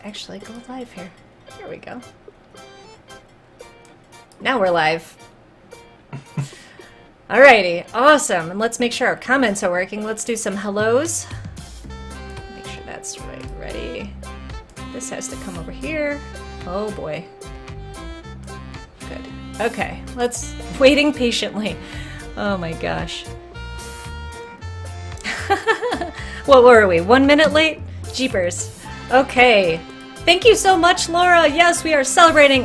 actually go live here. Here we go. Now we're live. Alrighty, awesome. And let's make sure our comments are working. Let's do some hellos. Make sure that's right. Ready. This has to come over here. Oh boy. Good. Okay, let's... Waiting patiently. Oh my gosh. What were we? 1 minute late? Jeepers. Okay. Thank you so much, Laura. Yes, we are celebrating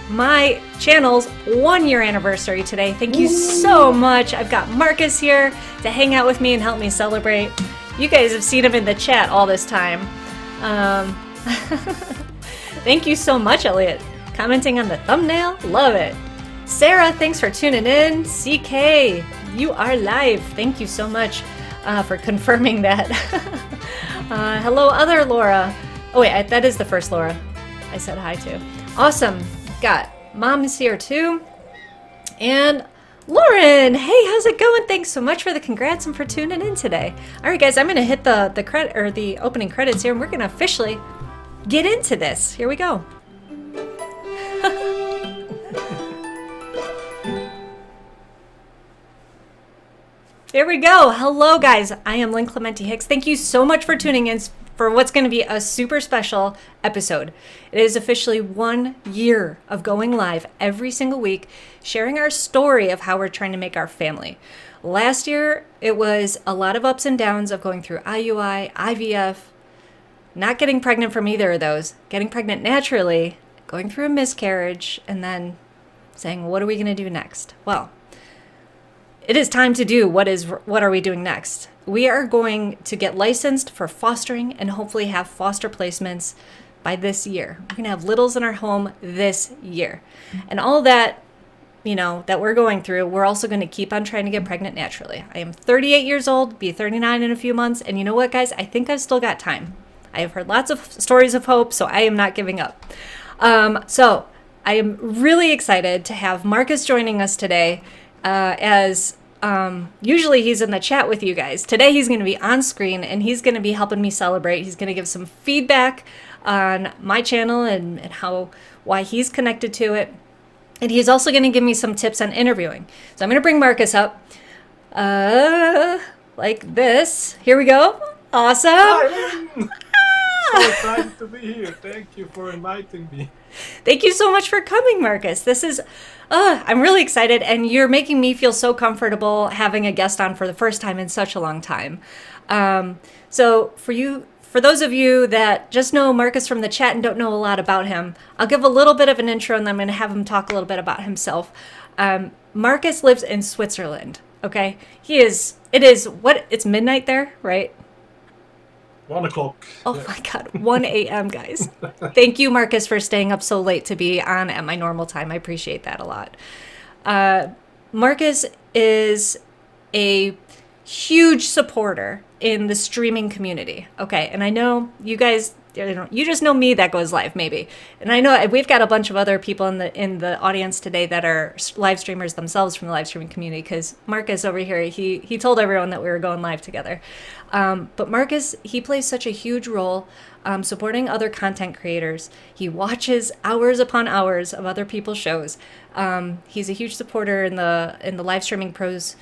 my channel's 1 year anniversary today. Thank you so much. I've got Markus here to hang out with me and help me celebrate. You guys have seen him in the chat all this time. Thank you so much, Elliot. Commenting on the thumbnail. Love it. Sarah, thanks for tuning in. CK, you are live. Thank you so much for confirming that. Hello, other Laura. Oh wait, that is the first Laura I said hi to. Awesome. Got Mom is here too. And Lauren, hey, how's it going? Thanks so much for the congrats and for tuning in today. All right, guys, I'm gonna hit the opening credits here, and we're gonna officially get into this. Here we go. There we go. Hello, guys. I am Lynn Clementi Hicks. Thank you so much for tuning in for what's going to be a super special episode. It is officially 1 year of going live every single week, sharing our story of how we're trying to make our family. Last year, it was a lot of ups and downs of going through IUI, IVF, not getting pregnant from either of those, getting pregnant naturally, going through a miscarriage, and then saying, what are we going to do next? Well, it is time to do what are we doing next? We are going to get licensed for fostering and hopefully have foster placements by this year. We're going to have littles in our home this year. And all that, that we're going through, we're also going to keep on trying to get pregnant naturally. I am 38 years old, be 39 in a few months. And you know what, guys? I think I've still got time. I have heard lots of stories of hope, so I am not giving up. So I am really excited to have Markus joining us today usually he's in the chat with you guys. Today he's going to be on screen and he's going to be helping me celebrate. He's going to give some feedback on my channel and why he's connected to it. And he's also going to give me some tips on interviewing. So I'm going to bring Markus up like this. Here we go. Awesome. Hi, so excited to be here. Thank you for inviting me. Thank you so much for coming, Markus. This is, I'm really excited, and you're making me feel so comfortable having a guest on for the first time in such a long time. So for those of you that just know Markus from the chat and don't know a lot about him, I'll give a little bit of an intro, and then I'm going to have him talk a little bit about himself. Markus lives in Switzerland. Okay, it's midnight there, right? 1 o'clock. Oh my God, 1 a.m. guys. Thank you, Markus, for staying up so late to be on at my normal time. I appreciate that a lot. Markus is a huge supporter in the streaming community. Okay, and I know you guys, you just know me that goes live maybe. And I know we've got a bunch of other people in the audience today that are live streamers themselves from the live streaming community, because Markus over here, he told everyone that we were going live together. But Markus, he plays such a huge role supporting other content creators. He watches hours upon hours of other people's shows. He's a huge supporter in the live streaming pros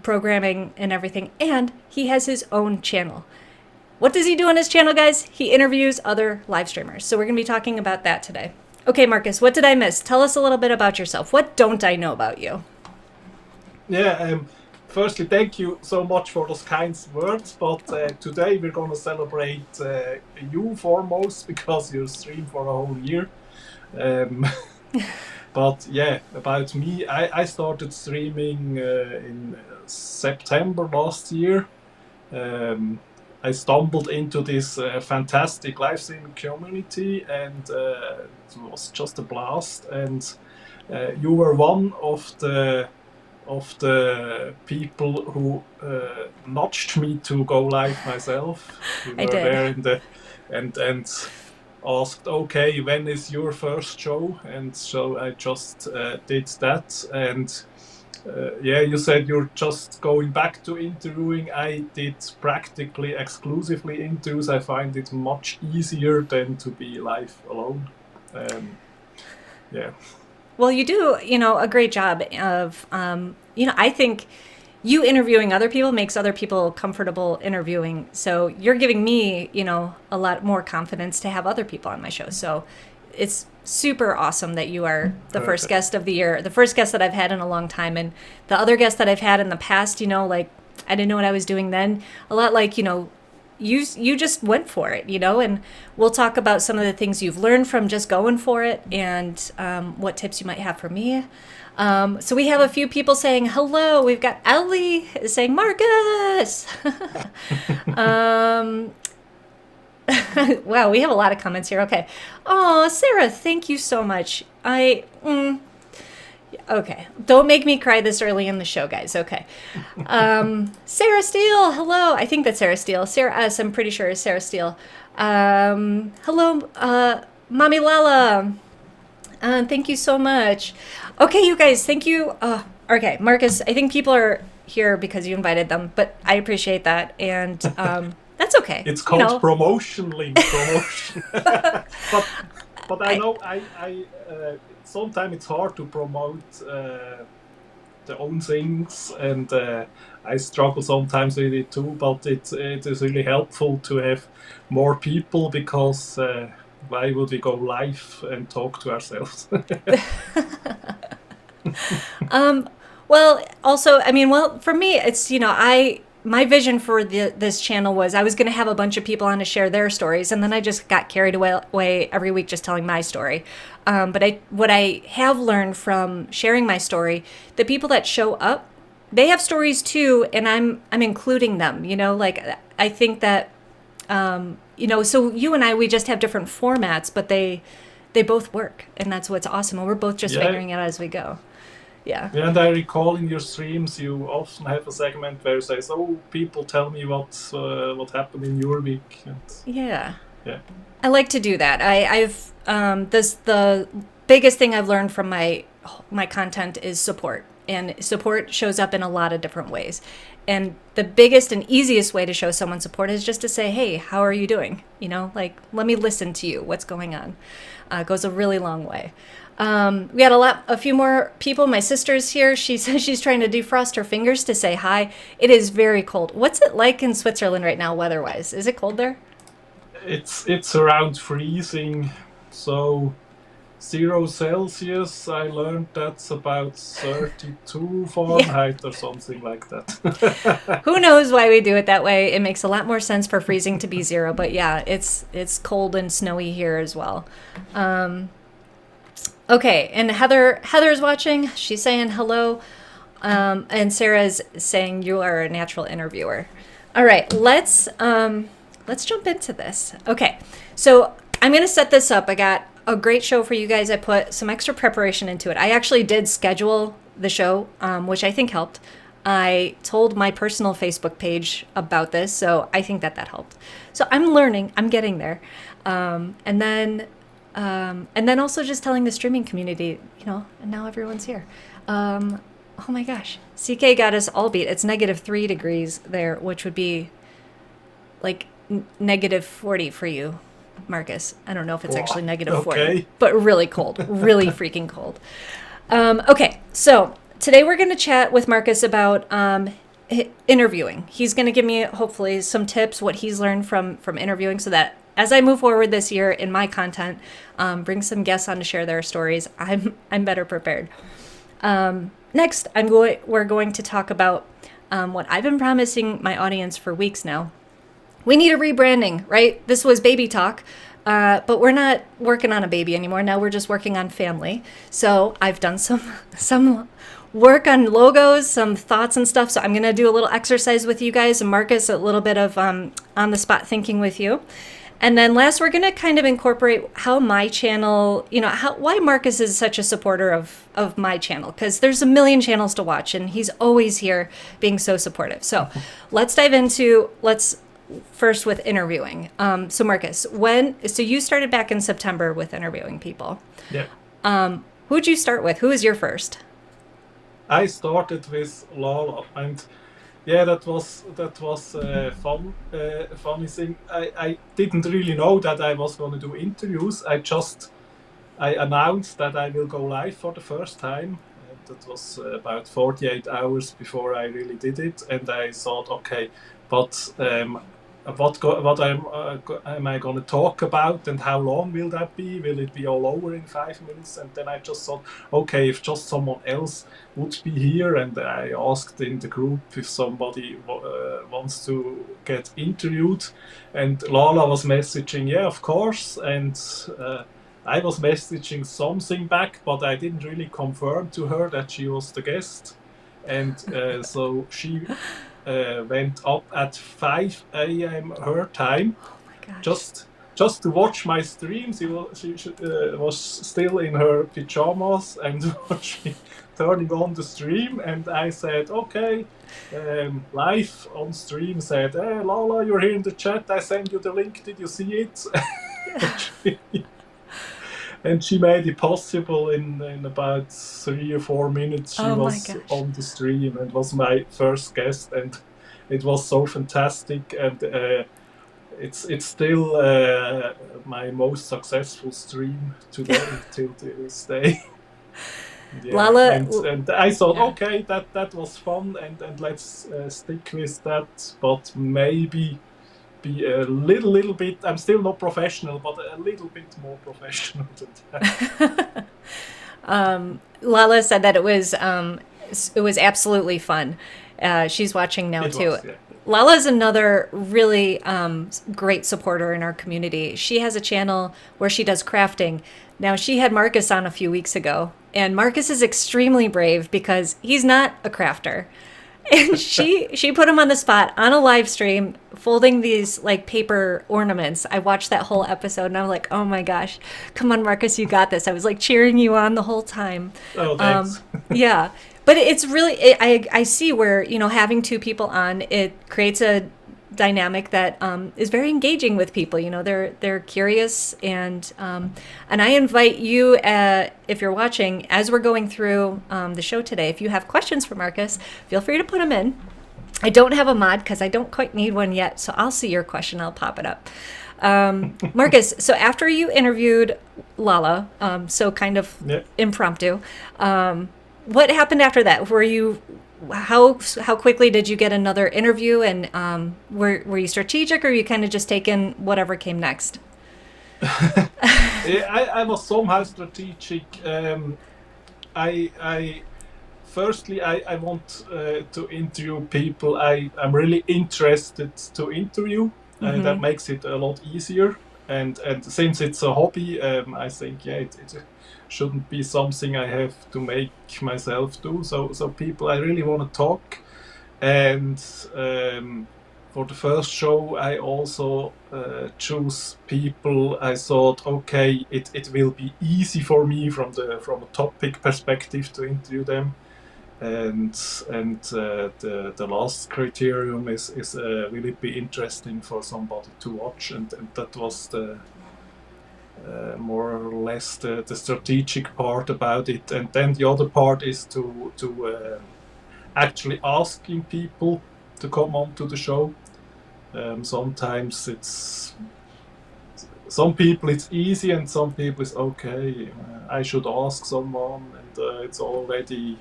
programming and everything, and he has his own channel. What does he do on his channel, guys? He interviews other live streamers. So we're going to be talking about that today. Okay, Markus, what did I miss? Tell us a little bit about yourself. What don't I know about you? Yeah, firstly, thank you so much for those kind words. But today we're going to celebrate you foremost, because you stream for a whole year. But yeah, about me, I started streaming in September last year. I stumbled into this fantastic live streaming community, and it was just a blast. And you were one of the people who nudged me to go live myself. You were there and asked, okay, when is your first show? And so I just did that, and yeah, you said you're just going back to interviewing. I did practically exclusively interviews. I find it much easier than to be live alone. Yeah. Well, you do, a great job of, I think you interviewing other people makes other people comfortable interviewing. So you're giving me, a lot more confidence to have other people on my show. So it's super awesome that you are the first guest of the year, the first guest that I've had in a long time. And the other guests that I've had in the past, like I didn't know what I was doing then. A lot like, you just went for it, and we'll talk about some of the things you've learned from just going for it and what tips you might have for me. So we have a few people saying hello. We've got Ellie saying Markus. Wow, we have a lot of comments here. Okay. Oh, Sarah, thank you so much. Okay, don't make me cry this early in the show, guys. Okay. Sarah Steele, hello. I think that's Sarah Steele. Sarah S, I'm pretty sure is Sarah Steele. Hello, Mommy Lala. Thank you so much. Okay, you guys, thank you. Okay, Markus, I think people are here because you invited them, but I appreciate that. And that's okay. It's called promotion link. Promotion. but I know I sometimes it's hard to promote the own things, and I struggle sometimes with it too. But it is really helpful to have more people, because why would we go live and talk to ourselves? Well, also, for me, it's, my vision for this channel was I was going to have a bunch of people on to share their stories, and then I just got carried away every week just telling my story. But what I have learned from sharing my story, the people that show up, they have stories too, and I'm including them. Like I think that so you and I, we just have different formats, but they both work, and that's what's awesome. And we're both just figuring it out as we go. Yeah. And I recall in your streams, you often have a segment where you say, "Oh, people tell me what happened in your week." And yeah. Yeah. I like to do that. I've the biggest thing I've learned from my content is support, and support shows up in a lot of different ways. And the biggest and easiest way to show someone support is just to say, "Hey, how are you doing?" Like, let me listen to you. What's going on? It goes a really long way. We had a few more people. My sister's here. She says she's trying to defrost her fingers to say hi. It is very cold. What's it like in Switzerland right now, weather-wise? Is it cold there? It's around freezing, so 0 Celsius. I learned that's about 32 Fahrenheit or something like that. Who knows why we do it that way? It makes a lot more sense for freezing to be 0, but yeah, it's cold and snowy here as well. Okay, and Heather's watching. She's saying hello, and Sarah's saying you are a natural interviewer. All right, let's jump into this. Okay, so I'm gonna set this up. I got a great show for you guys. I put some extra preparation into it. I actually did schedule the show, which I think helped. I told my personal Facebook page about this, so I think that helped. So I'm learning. I'm getting there, and then also just telling the streaming community, and now everyone's here. Oh my gosh. CK got us all beat. It's -3 degrees there, which would be like -40 for you, Markus. I don't know if it's actually -40, but really cold, really freaking cold. Okay, so today we're going to chat with Markus about interviewing. He's going to give me hopefully some tips, what he's learned from interviewing, so that as I move forward this year in my content, bring some guests on to share their stories, I'm better prepared. Next, we're going to talk about what I've been promising my audience for weeks now. We need a rebranding, right? This was baby talk, but we're not working on a baby anymore. Now we're just working on family. So I've done some work on logos, some thoughts and stuff. So I'm going to do a little exercise with you guys, and Markus, a little bit of on the spot thinking with you. And then last, we're going to kind of incorporate how my channel, why Markus is such a supporter of my channel, because there's a million channels to watch, and he's always here being so supportive. So let's dive into, first with interviewing. So Markus, so you started back in September with interviewing people. Yeah. Who'd you start with? Who was your first? I started with Lala, and yeah, that was funny thing. I didn't really know that I was going to do interviews. I announced that I will go live for the first time. That was about 48 hours before I really did it, and I thought, okay, but am I going to talk about, and how long will that be? Will it be all over in 5 minutes? And then I just thought, okay, if just someone else would be here, and I asked in the group if somebody wants to get interviewed, and Lala was messaging, yeah, of course, and I was messaging something back, but I didn't really confirm to her that she was the guest. And so she went up at 5 a.m. her time, Oh my gosh. just to watch my stream. She was still in her pajamas and watching, turning on the stream. And I said, okay, live on stream, said, hey, Lala, you're here in the chat. I sent you the link. Did you see it? And she made it possible in about 3 or 4 minutes. She Oh my was gosh. on the stream and was my first guest, and it was so fantastic. And it's still my most successful stream today till this day. Yeah, Lala, and I thought, yeah. okay, that was fun, and let's stick with that, but maybe be a little bit. I'm still not professional, but a little bit more professional than that. Lala said that it was absolutely fun. She's watching now It too. was, yeah. Lala is another really great supporter in our community. She has a channel where she does crafting. Now, she had Markus on a few weeks ago, and Markus is extremely brave because he's not a crafter. And she put him on the spot on a live stream folding these like paper ornaments. I watched that whole episode and I was like, oh my gosh, come on, Markus, you got this. I was like cheering you on the whole time. Oh, thanks. Yeah, but it's really I see where, you know, having two people on, it creates a dynamic that is very engaging with people. You know, they're curious, and I invite you, if you're watching, as we're going through the show today, if you have questions for Markus, feel free to put them in. I don't have a mod because I don't quite need one yet, so I'll see your question. I'll pop it up. Markus, so after you interviewed Lala, so kind of Yeah. impromptu, what happened after that? Were you how quickly did you get another interview, and were you strategic, or you kind of just taking whatever came next? I was somehow strategic. I firstly I want to interview people I'm really interested to interview. That makes it a lot easier. And since it's a hobby, I think, yeah, it shouldn't be something I have to make myself do. So people I really want to talk. And for the first show, I also choose people I thought, okay, it will be easy for me from a topic perspective to interview them. And the last criterion is will it be interesting for somebody to watch, and that was the more or less the strategic part about it. And then the other part is to actually asking people to come on to the show. Sometimes some people it's easy, and some people it's okay. I should ask someone, and it's already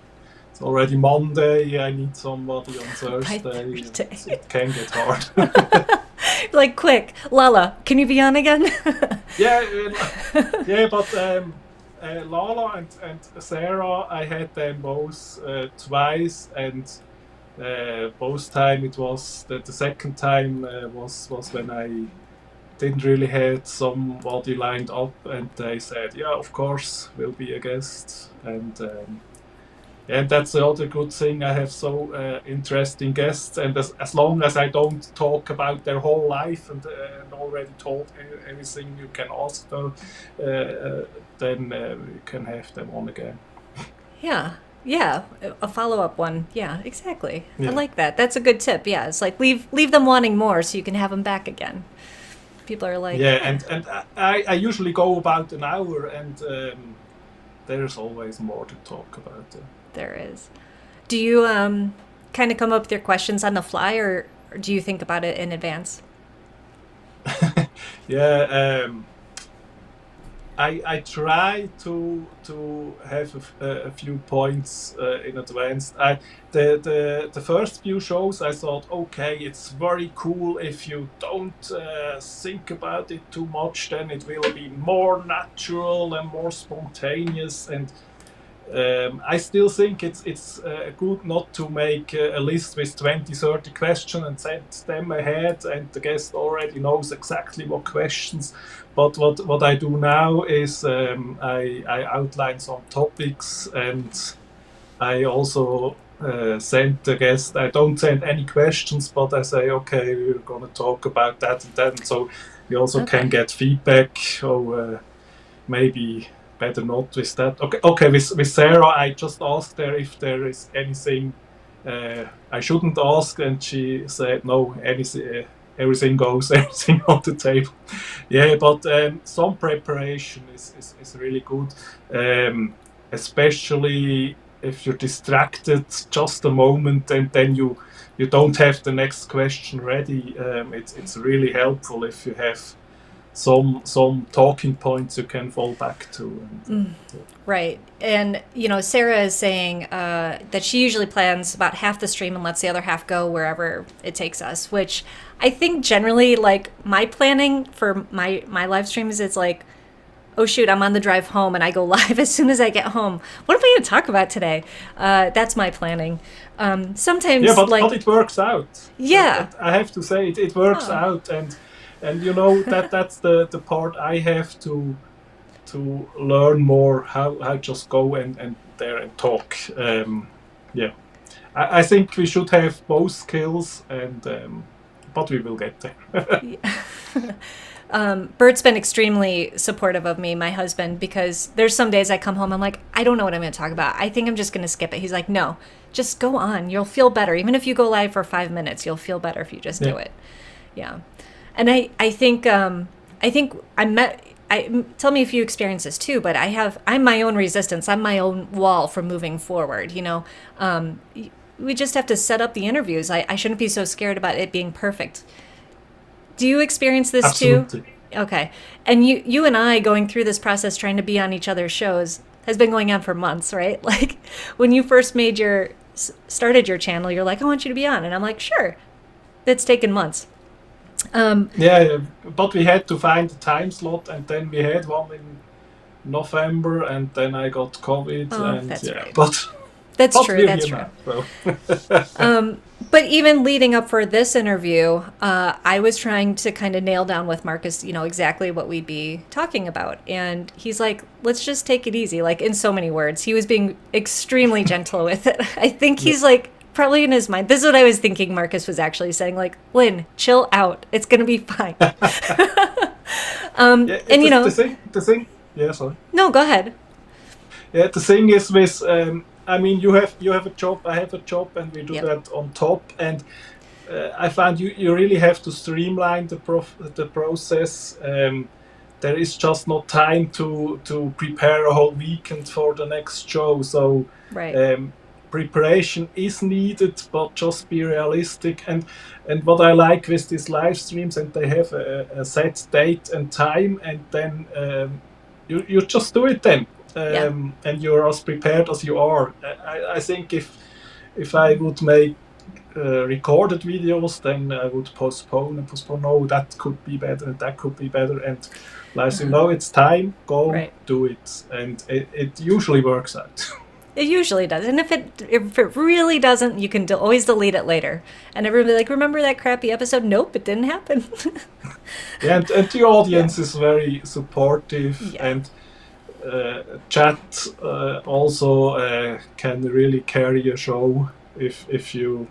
Monday. I need somebody on Thursday. It can get hard. Like, quick, Lala, can you be on again? Yeah, but Lala and Sarah, I had them both twice, and both time it was the second time was when I didn't really had somebody lined up, and they said, yeah, of course, will be a guest, and that's the other good thing. I have so interesting guests, and as long as I don't talk about their whole life and already told everything you can ask them, then you can have them on again. Yeah, a follow-up one. Yeah, exactly. Yeah. I like that. That's a good tip. Yeah, it's like leave them wanting more so you can have them back again. People are like, yeah, and I usually go about an hour, and there's always more to talk about. There is. Do you kind of come up with your questions on the fly, or do you think about it in advance? Yeah, I try to have a few points in advance. The first few shows I thought, okay, it's very cool if you don't think about it too much, then it will be more natural and more spontaneous. And I still think it's good not to make a list with 20, 30 questions and send them ahead, and the guest already knows exactly what questions. But what I do now is I outline some topics, and I also send the guest. I don't send any questions, but I say, okay, we're going to talk about that and that, and so we also can get feedback. Or maybe better not with that. Okay. With Sarah, I just asked her if there is anything I shouldn't ask, and she said no. Anything, everything goes, everything on the table. Yeah, but some preparation is really good, especially if you're distracted just a moment, and then you don't have the next question ready. It's really helpful if you have some talking points you can fall back to. And, Right. And, Sarah is saying that she usually plans about half the stream and lets the other half go wherever it takes us, which I think generally, like, my planning for my live streams is like, oh, shoot, I'm on the drive home and I go live as soon as I get home. What are we going to talk about today? That's my planning. Sometimes, yeah, but it works out. Yeah. I have to say, it works out. And that's the part I have to learn more, how just go and there and talk. Yeah, I think we should have both skills, and but we will get there. Bert's been extremely supportive of me, my husband, because there's some days I come home, I'm like, I don't know what I'm going to talk about. I think I'm just going to skip it. He's like, no, just go on. You'll feel better. Even if you go live for 5 minutes, you'll feel better if you just do it. Yeah. And I think tell me if you experience this too, but I'm my own resistance. I'm my own wall from moving forward. We just have to set up the interviews. I shouldn't be so scared about it being perfect. Do you experience this Absolutely. too? Okay. And you and I going through this process, trying to be on each other's shows, has been going on for months, right? Like when you first started your channel, you're like, I want you to be on. And I'm like, sure. It's taken months. Yeah, but we had to find a time slot, and then we had one in November, and then I got COVID. And that's right. But that's true. That's true. So. But even leading up for this interview, I was trying to kind of nail down with Markus, exactly what we'd be talking about. And he's like, let's just take it easy. Like in so many words, he was being extremely gentle with it. I think he's like, probably in his mind, this is what I was thinking Markus was actually saying, like, Lynn, chill out. It's going to be fine. And the thing, yeah, sorry. No, go ahead. Yeah, the thing is with, you have a job, I have a job, and we do that on top. And I found you really have to streamline the process. There is just no time to prepare a whole weekend for the next show. So right. Preparation is needed, but just be realistic. And what I like with these live streams, and they have a set date and time, and then you just do it then. And you're as prepared as you are. I think if I would make recorded videos, then I would postpone. No, that could be better, and that could be better. And like, it's time, go do it. And it usually works out. It usually does. And if it really doesn't, you can always delete it later. And everybody like, remember that crappy episode? Nope, it didn't happen. And the audience is very supportive, and chat also can really carry a show if you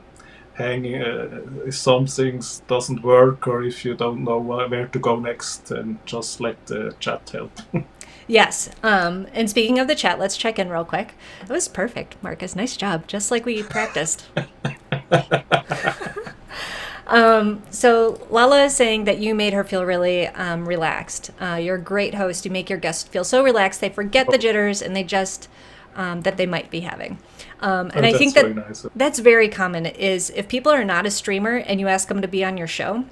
hang, if some things doesn't work, or if you don't know where to go next, and just let the chat help. Yes. And speaking of the chat, let's check in real quick. That was perfect, Markus. Nice job. Just like we practiced. So Lala is saying that you made her feel really relaxed. You're a great host. You make your guests feel so relaxed. They forget the jitters and they just that they might be having. And Oh, I that's think very that nice. that's very common is if people are not a streamer and you ask them to be on your show.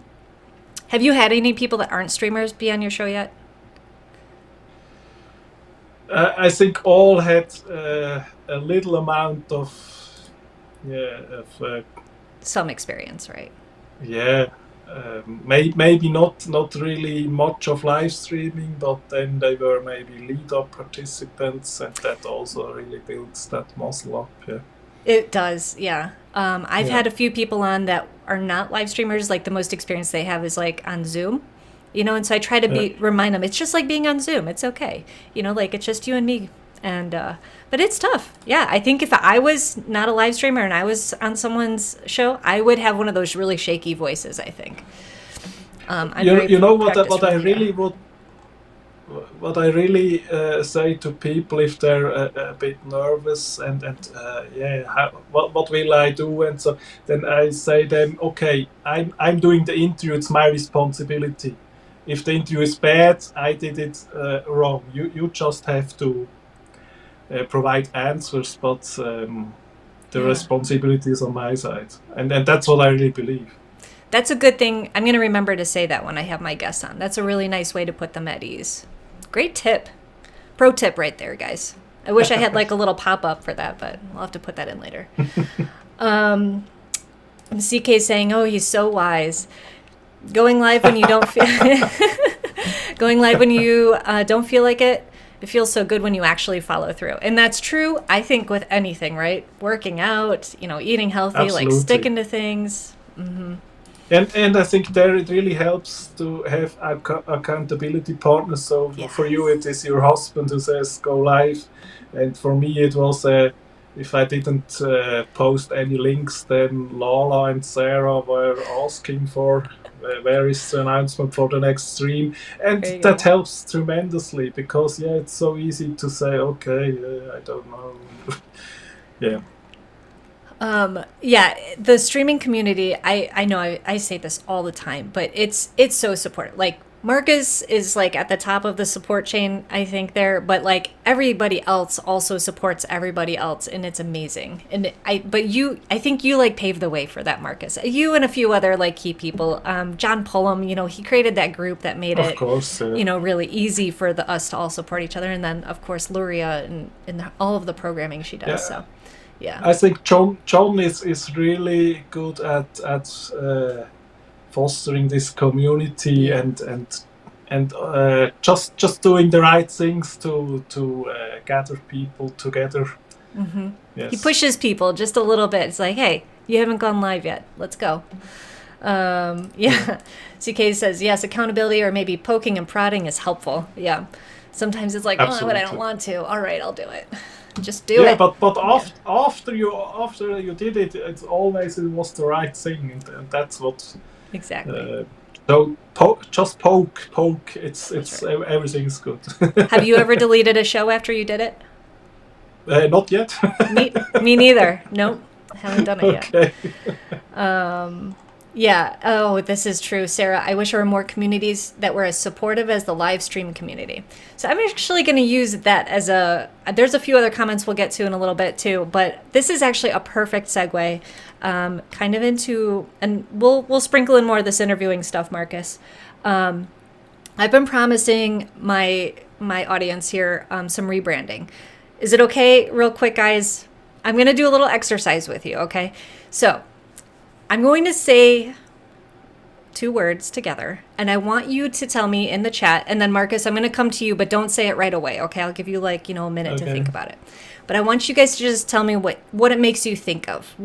Have you had any people that aren't streamers be on your show yet? I think all had a little amount of Some experience, right? yeah. Maybe not really much of live streaming, but then they were maybe lead-up participants, and that also really builds that muscle up. Yeah. It does, yeah. I've Yeah. had a few people on that are not live streamers. Like the most experience they have is like on Zoom, and so I try to remind them it's just like being on Zoom. It's okay, like it's just you and me. And but it's tough. Yeah, I think if I was not a live streamer and I was on someone's show, I would have one of those really shaky voices. I think. You know what practiced I with really you. would what I really say to people if they're a bit nervous and what will I do, and so then I say them, okay, I'm doing the interview, it's my responsibility. If the interview is bad, I did it wrong. You just have to provide answers, but the Yeah. responsibility is on my side, and that's what I really believe. That's a good thing. I'm going to remember to say that when I have my guests on. That's a really nice way to put them at ease. Great tip. Pro tip right there, guys. I wish I had like a little pop-up for that, but I'll have to put that in later. CK saying, oh, he's so wise. Going live when you don't feel going live when you don't feel like it. It feels so good when you actually follow through. And that's true, I think, with anything, right? Working out, eating healthy, Absolutely. like sticking to things. Mm-hmm. And I think there it really helps to have accountability partners. So Yes. for you, it is your husband who says go live, and for me it was if I didn't post any links, then Lala and Sarah were asking for where is the announcement for the next stream, and There you that go. helps tremendously because it's so easy to say okay, I don't know, yeah. Yeah, the streaming community, I know I say this all the time, but it's so supportive. Like Marcus is like at the top of the support chain, I think there, but like everybody else also supports everybody else, and it's amazing. And I think you like paved the way for that, Marcus. You and a few other like key people. John Pullum, he created that group that made Of it, course, really easy for us to all support each other. And then of course Luria and all of the programming she does. Yeah. So. Yeah. I think John is really good at fostering this community and just doing the right things to gather people together. Mm-hmm. Yes. He pushes people just a little bit. It's like, hey, you haven't gone live yet. Let's go. Yeah. CK says, yes, accountability or maybe poking and prodding is helpful. Yeah. Sometimes it's like, oh, but I don't want to. All right, I'll do it. Just do it. But after you did it, it was the right thing, and that's what. Exactly. So just poke. It's right. Everything's good. Have you ever deleted a show after you did it? Not yet. Me neither. Nope. Haven't done it Okay. yet. Yeah. Oh, this is true, Sarah. I wish there were more communities that were as supportive as the live stream community. So I'm actually going to use that as there's a few other comments we'll get to in a little bit too, but this is actually a perfect segue kind of into, and we'll sprinkle in more of this interviewing stuff, Marcus. I've been promising my audience here some rebranding. Is it okay, real quick, guys? I'm going to do a little exercise with you, okay? So I'm going to say 2 words together, and I want you to tell me in the chat, and then Marcus, I'm going to come to you, but don't say it right away, okay? I'll give you like, a minute to think about it. But I want you guys to just tell me what it makes you think of.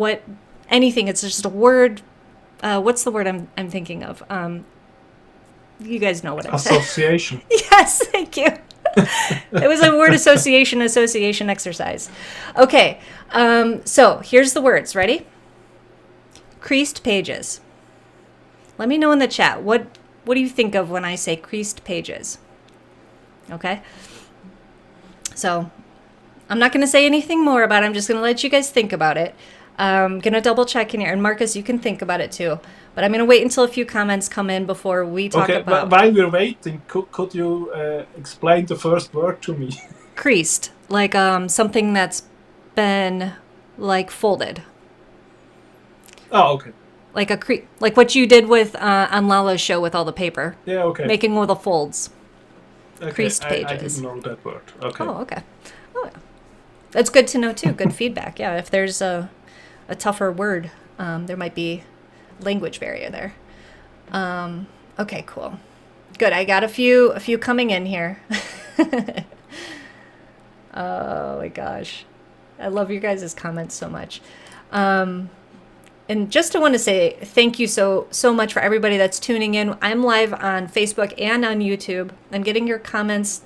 Anything, it's just a word. What's the word I'm thinking of? You guys know what I'm saying. Association. Yes, thank you. It was a word association exercise. Okay, so here's the words. Ready? Creased pages. Let me know in the chat. What do you think of when I say creased pages? Okay. So I'm not going to say anything more about it. I'm just going to let you guys think about it. I'm going to double check in here. And Marcus, you can think about it too. But I'm going to wait until a few comments come in before we talk about... While we're waiting, could you explain the first word to me? creased, like something that's been like folded. Oh, okay. Like like what you did with on Lala's show with all the paper. Yeah, okay. Making all the folds. Okay, Creased pages. I didn't know that word. Okay. Oh, okay. Oh, yeah. That's good to know too. Good feedback. Yeah, if there's a tougher word, there might be language barrier there. Okay, cool. Good. I got a few coming in here. Oh my gosh. I love your guys' comments so much. And just want to say thank you so much for everybody that's tuning in. I'm live on Facebook and on YouTube. I'm getting your comments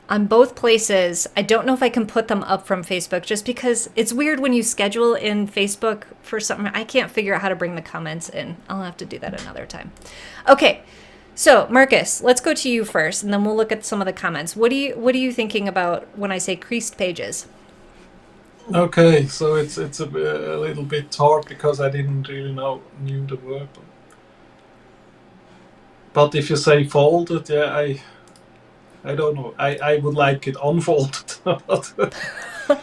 on both places. I don't know if I can put them up from Facebook just because it's weird when you schedule in Facebook for something. I can't figure out how to bring the comments in. I'll have to do that another time. Okay. So, Markus, let's go to you first, and then we'll look at some of the comments. What are you thinking about when I say creased pages? Okay, so it's a little bit hard because I didn't really knew the word. But if you say folded, yeah, I don't know. I would like it unfolded.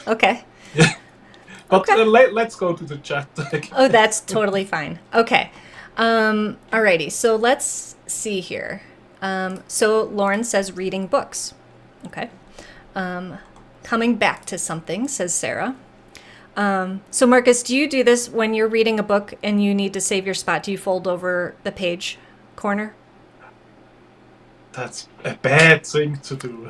Okay. Yeah. But okay. Let's go to the chat. Oh, that's totally fine. Okay. Alrighty. So let's see here. So Lauren says reading books. Okay. Coming back to something, says Sarah. So Markus, do you do this when you're reading a book and you need to save your spot? Do you fold over the page corner? That's a bad thing to do.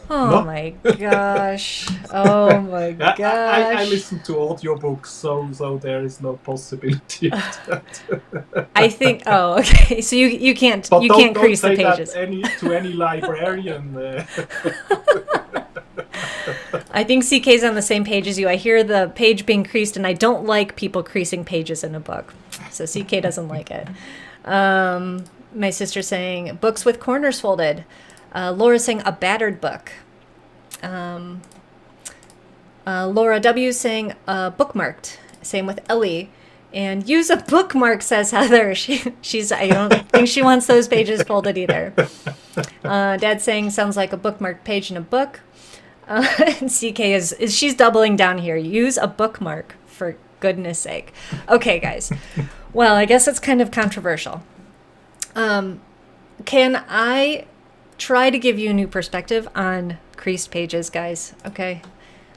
Oh no? My gosh. Oh my gosh. I listen to audiobooks, so there is no possibility of that. I think, okay. So you can't crease the pages. That to any librarian. I think CK's on the same page as you. I hear the page being creased, and I don't like people creasing pages in a book. So CK doesn't like it. My sister saying books with corners folded. Laura saying a battered book. Laura W saying bookmarked. Same with Ellie. And use a bookmark, says Heather. She's I don't think she wants those pages folded either. Dad saying sounds like a bookmarked page in a book. And CK is she's doubling down here. Use a bookmark, for goodness sake. Okay, guys. Well, I guess it's kind of controversial. Can I try to give you a new perspective on creased pages, guys? Okay.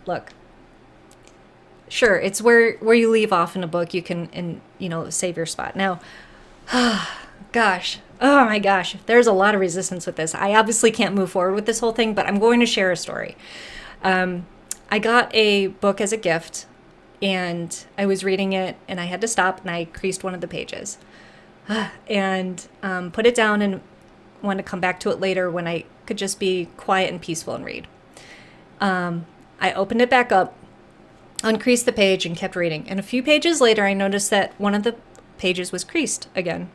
Look. Sure, it's where you leave off in a book. You can save your spot. Now, gosh. Oh my gosh. There's a lot of resistance with this. I obviously can't move forward with this whole thing, but I'm going to share a story. I got a book as a gift, and I was reading it, and I had to stop, and I creased one of the pages. And put it down and wanted to come back to it later when I could just be quiet and peaceful and read. I opened it back up, uncreased the page, and kept reading. And a few pages later, I noticed that one of the pages was creased again.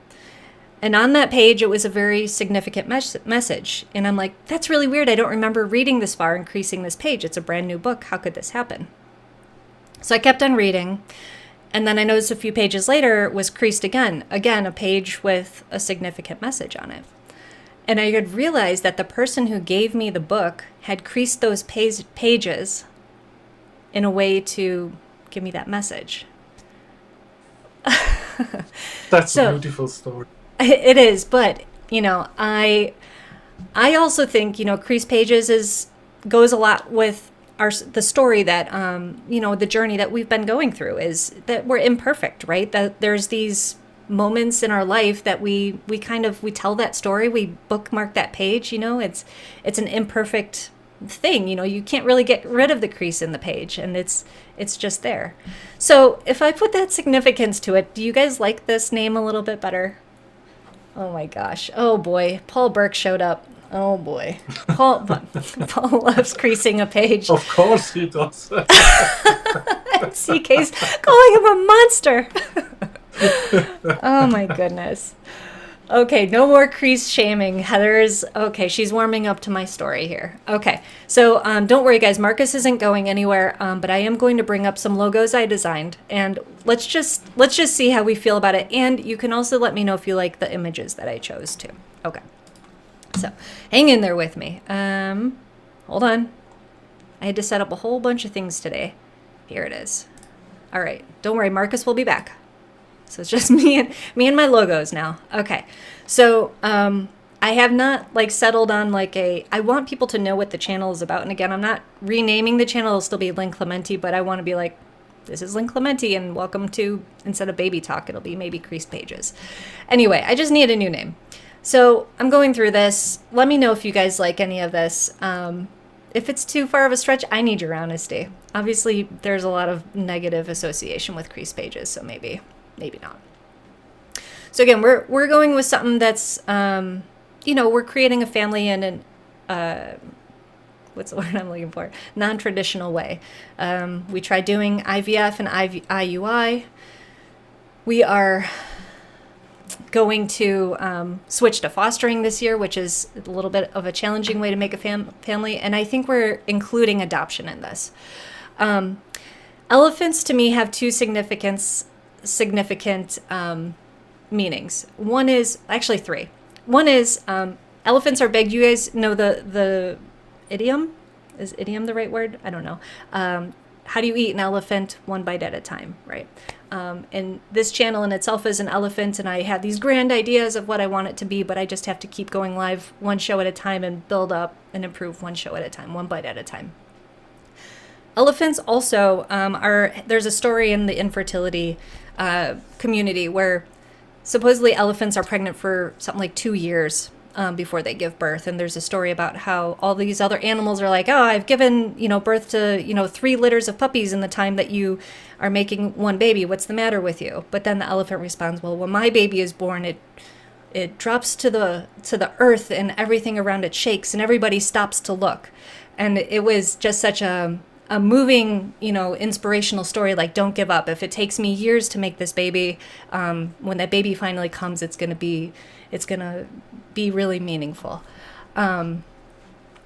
And on that page, it was a very significant message. And I'm like, that's really weird. I don't remember reading this far and creasing this page. It's a brand new book. How could this happen? So I kept on reading. And then I noticed a few pages later it was creased again. Again, a page with a significant message on it. And I had realized that the person who gave me the book had creased those pages in a way to give me that message. That's a beautiful story. It is, but I also think creased pages goes a lot with the story that the journey that we've been going through is that we're imperfect, right? That there's these moments in our life that we tell that story, we bookmark that page. It's an imperfect thing. You can't really get rid of the crease in the page, and it's just there. So if I put that significance to it, do you guys like this name a little bit better? Oh my gosh. Oh boy. Paul Burke showed up. Oh boy. Paul loves creasing a page. Of course he does. CK's calling him a monster. Oh my goodness. Okay, no more crease shaming. Heather's okay. She's warming up to my story here. Okay, so don't worry, guys. Markus isn't going anywhere, but I am going to bring up some logos I designed, and let's just see how we feel about it. And you can also let me know if you like the images that I chose too. Okay, so hang in there with me. Hold on. I had to set up a whole bunch of things today. Here it is. All right. Don't worry. Marcus will be back. So it's just me and my logos now. Okay. So I have not like settled on like I want people to know what the channel is about. And again, I'm not renaming the channel. It'll still be Lynn Clementi, but I want to be like, this is Lynn Clementi and welcome to, instead of baby talk, it'll be maybe creased pages. Anyway, I just need a new name. So I'm going through this. Let me know if you guys like any of this. If it's too far of a stretch, I need your honesty. Obviously, there's a lot of negative association with creased pages, so maybe not. So again, we're going with something that's, we're creating a family in an, what's the word I'm looking for? Non-traditional way. We tried doing IVF and IUI. We are going to switch to fostering this year, which is a little bit of a challenging way to make a family. And I think we're including adoption in this. Elephants to me have two significant meanings. One is, actually three. One is elephants are big. You guys know the idiom? Is idiom the right word? I don't know. How do you eat an elephant? One bite at a time, right? And this channel in itself is an elephant, and I had these grand ideas of what I want it to be, but I just have to keep going live one show at a time and build up and improve one show at a time, one bite at a time. Elephants also there's a story in the infertility community where supposedly elephants are pregnant for something like 2 years before they give birth. And there's a story about how all these other animals are like, oh, I've given, birth to, 3 litters of puppies in the time that you are making one baby. What's the matter with you? But then the elephant responds, well, when my baby is born, it drops to the earth and everything around it shakes and everybody stops to look. And it was just such a moving, inspirational story. Like, don't give up. If it takes me years to make this baby, when that baby finally comes, it's gonna be really meaningful. And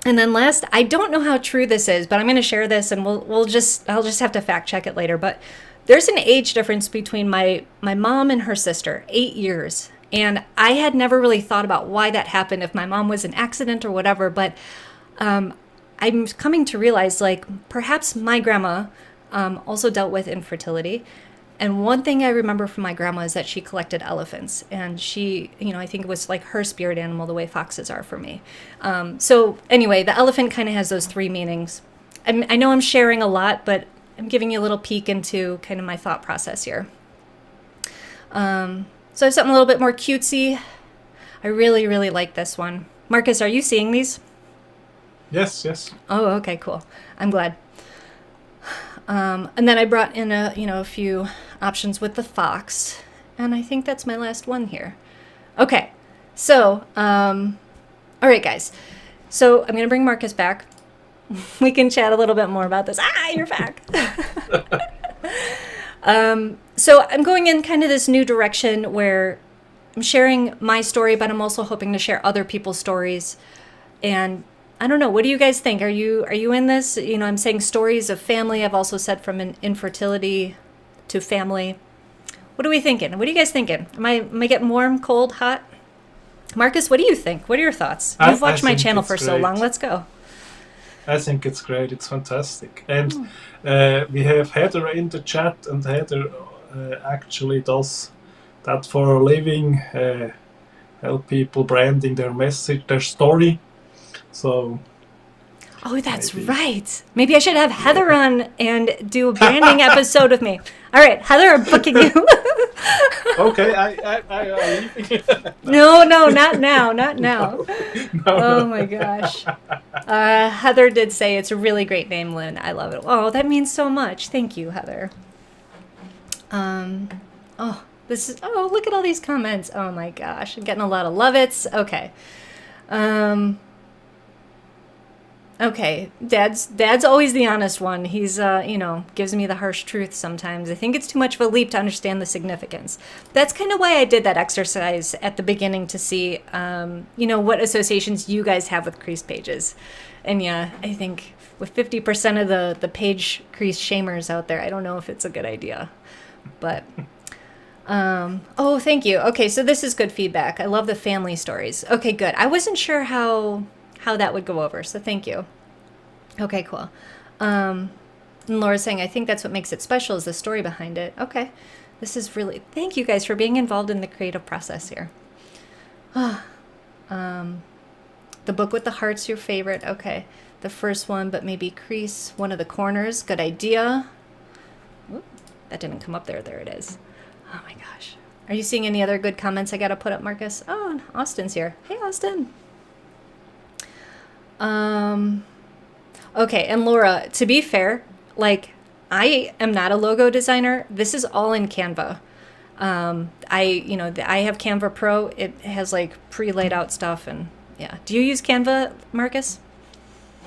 then last, I don't know how true this is, but I'm going to share this, and I'll just have to fact check it later. But there's an age difference between my mom and her sister, 8 years, and I had never really thought about why that happened, if my mom was an accident or whatever. But I'm coming to realize, like, perhaps my grandma also dealt with infertility. And one thing I remember from my grandma is that she collected elephants, and she, I think it was like her spirit animal, the way foxes are for me. So anyway, the elephant kind of has those 3 meanings. I know I'm sharing a lot, but I'm giving you a little peek into kind of my thought process here. So I have something a little bit more cutesy. I really, really like this one. Marcus, are you seeing these? Yes. Oh, okay, cool. I'm glad. And then I brought in a few options with the fox, and I think that's my last one here. Okay, so, all right, guys. So I'm gonna bring Marcus back. We can chat a little bit more about this. You're back. So I'm going in kind of this new direction where I'm sharing my story, but I'm also hoping to share other people's stories. And I don't know. What do you guys think? Are you in this? I'm saying stories of family. I've also said from an infertility to family. What are we thinking? What are you guys thinking? Am I getting warm, cold, hot? Marcus, what do you think? What are your thoughts? You've watched my channel for so long. Let's go. I think it's great. It's fantastic. And we have Heather in the chat, and Heather actually does that for a living, help people branding their message, their story. So, oh, that's right. Maybe I should have Heather on and do a branding episode with me. All right, Heather, I'm booking you. Okay, I leaving. No, not now. No. Oh my gosh. Heather did say it's a really great name, Lynn. I love it. Oh, that means so much. Thank you, Heather. Oh, look at all these comments. Oh my gosh, I'm getting a lot of love-its. Okay. Okay, Dad's always the honest one. He's, gives me the harsh truth sometimes. I think it's too much of a leap to understand the significance. That's kind of why I did that exercise at the beginning to see, what associations you guys have with creased pages. And yeah, I think with 50% of the page crease shamers out there, I don't know if it's a good idea. But, oh, thank you. Okay, so this is good feedback. I love the family stories. Okay, good. I wasn't sure how that would go over, so thank you. Okay, cool. And Laura's saying, I think that's what makes it special is the story behind it. Okay. This is really, thank you guys for being involved in the creative process here. The book with the heart's your favorite. Okay. The first one, but maybe crease one of the corners. Good idea. Oop, that didn't come up there. There it is. Oh my gosh. Are you seeing any other good comments I got to put up, Marcus? Oh, and Austin's here. Hey, Austin. Okay. And Laura, to be fair, like, I am not a logo designer. This is all in Canva. I have Canva Pro. It has like pre-laid out stuff, and yeah. Do you use Canva, Marcus?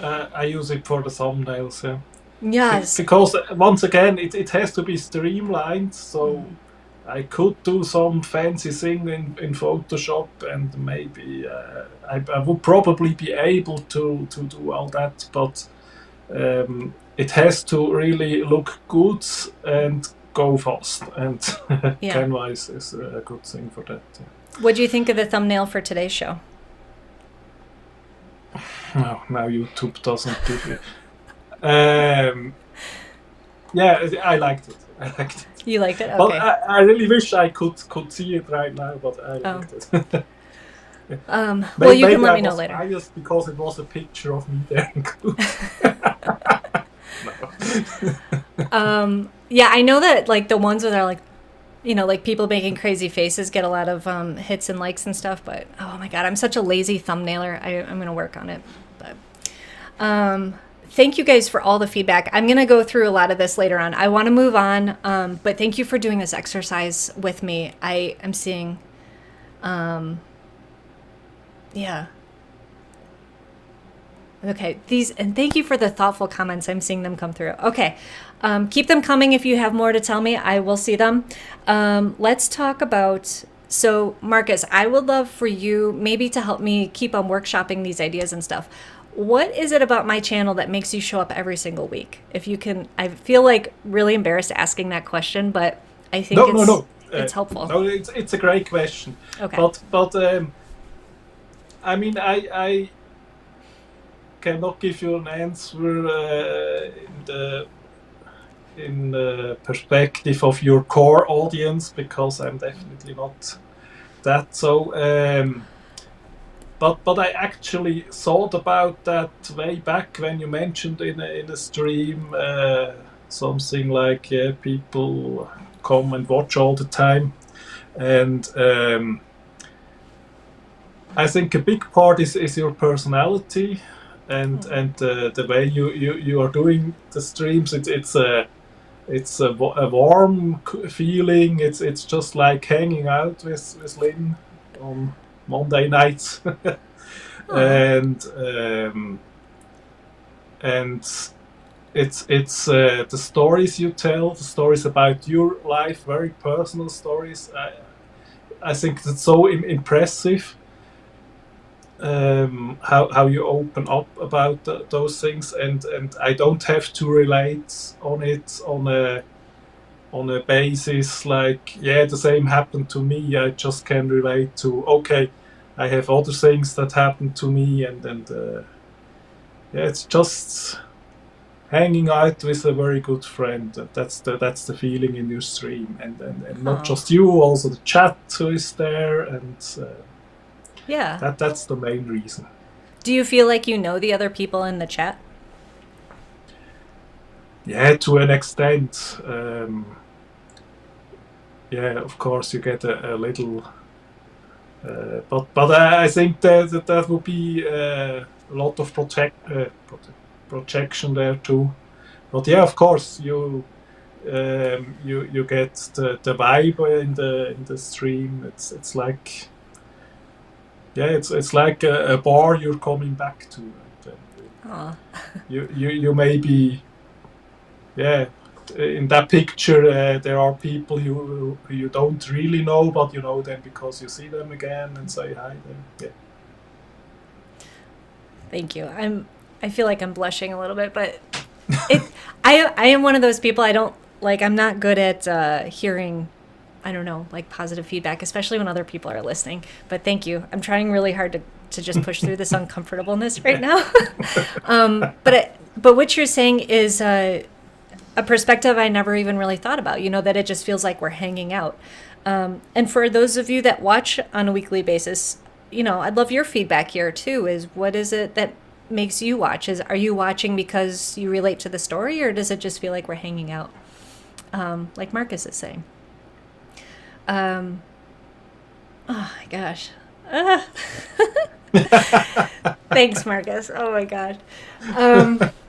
I use it for the thumbnails, yeah. Yes. Because once again, it has to be streamlined, so I could do some fancy thing in Photoshop, and maybe I would probably be able to do all that, but it has to really look good and go fast, and Yeah. Canva is a good thing for that. Yeah. What do you think of the thumbnail for today's show? No, now YouTube doesn't give you. Yeah, I liked it. You liked it? But Okay. I really wish I could see it right now, but I liked it. Well, you can let me know later. I just because it was a picture of me there. Yeah, I know that like the ones that are like, like people making crazy faces get a lot of hits and likes and stuff. But oh my god, I'm such a lazy thumbnailer. I'm gonna work on it. But thank you guys for all the feedback. I'm gonna go through a lot of this later on. I want to move on, but thank you for doing this exercise with me. I am seeing, yeah. Okay, and thank you for the thoughtful comments. I'm seeing them come through. Okay, keep them coming. If you have more to tell me, I will see them. Let's talk about, so Marcus, I would love for you maybe to help me keep on workshopping these ideas and stuff. What is it about my channel that makes you show up every single week? If you can, I feel like really embarrassed asking that question, but I think it's helpful. No, it's a great question. Okay. But I mean, I cannot give you an answer in the perspective of your core audience, because I'm definitely not that. So, but I actually thought about that way back when you mentioned in a stream something like people come and watch all the time, and I think a big part is your personality. And the way you are doing the streams, it's a warm feeling. It's just like hanging out with Lynn on Monday nights, and it's the stories you tell, the stories about your life, very personal stories. I think that's so impressive. How you open up about those things, and I don't have to relate on it on a basis like, yeah, the same happened to me. I just can relate to, okay, I have other things that happened to me, and yeah, it's just hanging out with a very good friend. That's the feeling in your stream, and not just you, also the chat who is there, and yeah, that's the main reason. Do you feel like you know the other people in the chat? Yeah, to an extent. Yeah, of course you get a little, but I think that would be a lot of projection there too. But yeah, of course you get the vibe in the stream. It's like, yeah, it's like a bar you're coming back to. You may be, yeah, in that picture there are people who you don't really know, but you know them because you see them again and say hi there. Yeah. Thank you. I feel like I'm blushing a little bit, but I am one of those people. I'm not good at hearing, I don't know, like positive feedback, especially when other people are listening. But thank you. I'm trying really hard to just push through this uncomfortableness right now. But But what you're saying is a perspective I never even really thought about, that it just feels like we're hanging out. And for those of you that watch on a weekly basis, I'd love your feedback here too, is what is it that makes you watch? Are you watching because you relate to the story, or does it just feel like we're hanging out? Like Markus is saying. Oh my gosh. Thanks, Markus. Oh my gosh.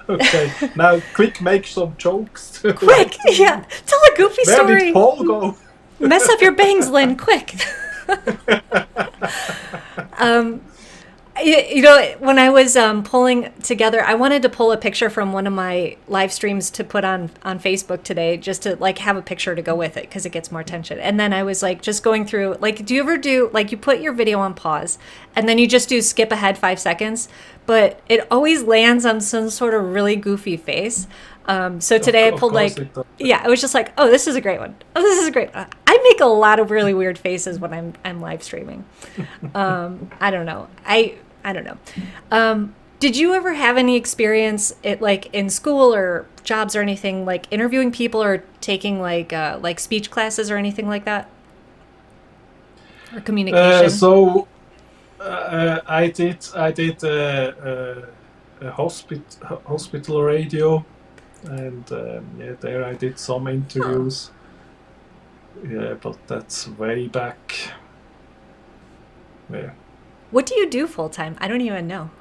Okay, now quick, make some jokes. Quick, yeah. Tell a goofy Where story. did Paul go? Mess up your bangs, Lynn, quick. When I was pulling together, I wanted to pull a picture from one of my live streams to put on Facebook today, just to have a picture to go with it, because it gets more attention. And then I was just going through, do you ever do, you put your video on pause and then you just do skip ahead 5 seconds, but it always lands on some sort of really goofy face. So today I pulled I was just oh, this is a great one. Oh, this is a great one. I make a lot of really weird faces when I'm live streaming. I don't know. I don't know. Did you ever have any experience in school or jobs or anything, interviewing people or taking speech classes or anything like that? Or communication? I did a hospital radio, and there I did some interviews. Yeah, but that's way back. Yeah. What do you do full time? I don't even know.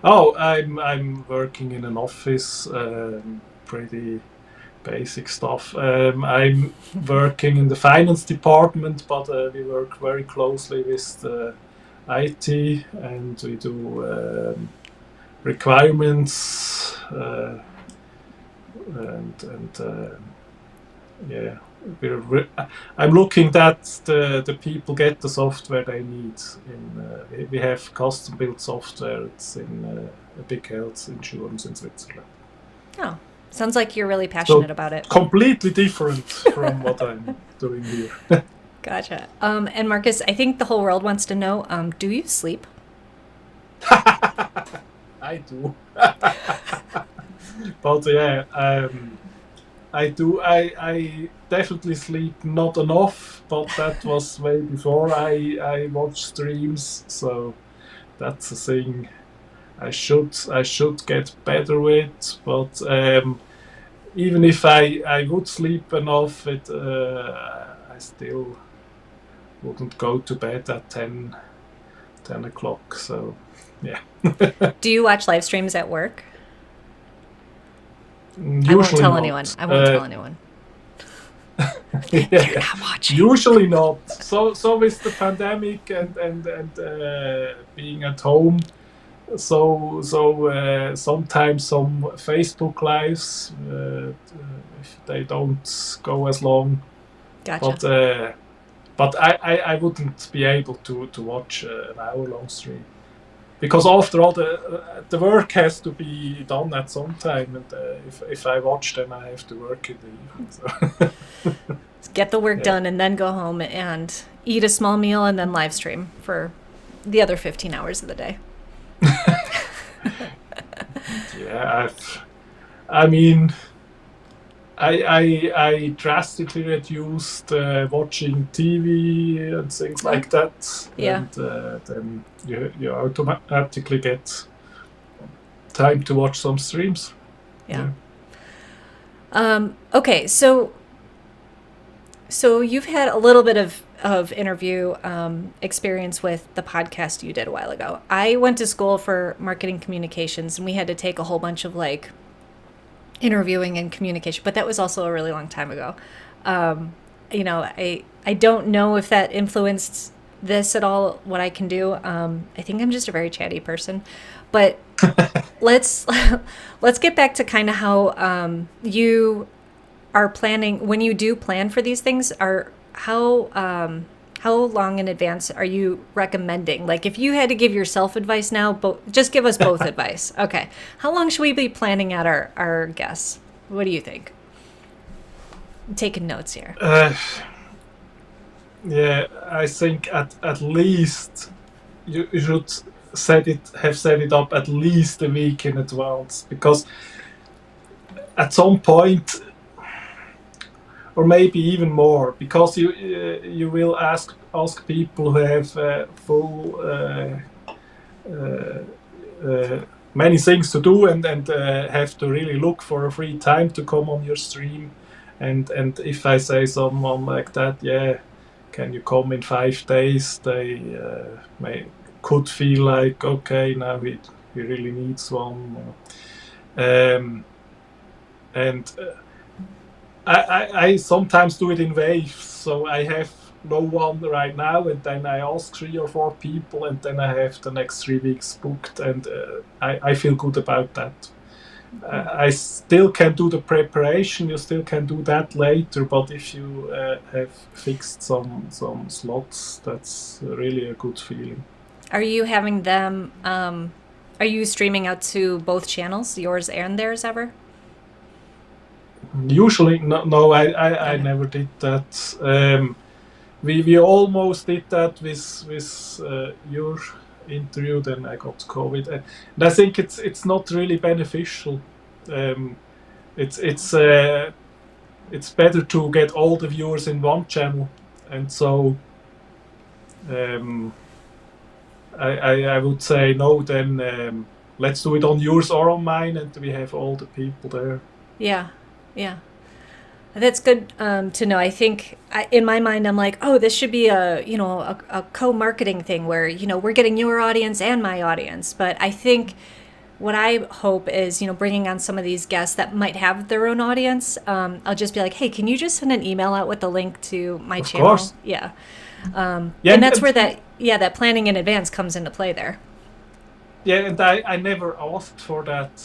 Oh, I'm working in an office, pretty basic stuff. I'm working in the finance department, but we work very closely with the IT, and we do requirements yeah. I'm looking that the people get the software they need. We have custom built software. It's in a big health insurance in Switzerland. Oh, sounds like you're really passionate about it. Completely different from what I'm doing here. Gotcha. And Markus, I think the whole world wants to know, do you sleep? I do. But yeah, I do. I definitely sleep not enough, but that was way before I watch streams. So that's a thing I should get better with. But even if I would sleep enough, I still wouldn't go to bed at 10 o'clock. So yeah. Do you watch live streams at work? Usually I won't tell not. anyone. I won't tell anyone. You're not watching. Usually not. So with the pandemic and being at home, so sometimes some Facebook lives, if they don't go as long. Gotcha. But I wouldn't be able to watch an hour-long stream. Because after all, the work has to be done at some time, and if I watch, then I have to work in the evening. So. Get the work done and then go home and eat a small meal and then live stream for the other 15 hours of the day. Yeah, I mean, I drastically reduced watching TV and things like that. Yeah. And then you automatically get time to watch some streams. Yeah. Okay, so you've had a little bit of interview experience with the podcast you did a while ago. I went to school for marketing communications, and we had to take a whole bunch of interviewing and communication, but that was also a really long time ago. I don't know if that influenced this at all, what I can do. I think I'm just a very chatty person, but let's get back to kind of how you are planning when you do plan for these things. How long in advance are you recommending? If you had to give yourself advice now, just give us both advice. Okay. How long should we be planning out our guests? What do you think? I'm taking notes here. Yeah, I think at least you should have set it up at least a week in advance, because at some point, or maybe even more, because you will ask people who have full many things to do, and have to really look for a free time to come on your stream. And if I say someone like that, yeah, can you come in 5 days, they could feel like, okay, now he really needs one. And I sometimes do it in waves, so I have no one right now, and then I ask 3 or 4 people, and then I have the next 3 weeks booked, and I feel good about that. I still can do the preparation, you still can do that later, but if you have fixed some slots, that's really a good feeling. Are you having them, are you streaming out to both channels, yours and theirs ever? Usually, no, I never did that. We almost did that with your interview, then I got COVID, and I think it's not really beneficial. It's better to get all the viewers in one channel, and so I would say no. Then let's do it on yours or on mine, and we have all the people there. Yeah. That's good to know. I think in my mind, I'm like, oh, this should be a co-marketing thing where, we're getting your audience and my audience. But I think what I hope is, bringing on some of these guests that might have their own audience. I'll just be like, hey, can you just send an email out with the link to my channel? Of course. Yeah. And that's where that planning in advance comes into play there. Yeah, and I never asked for that,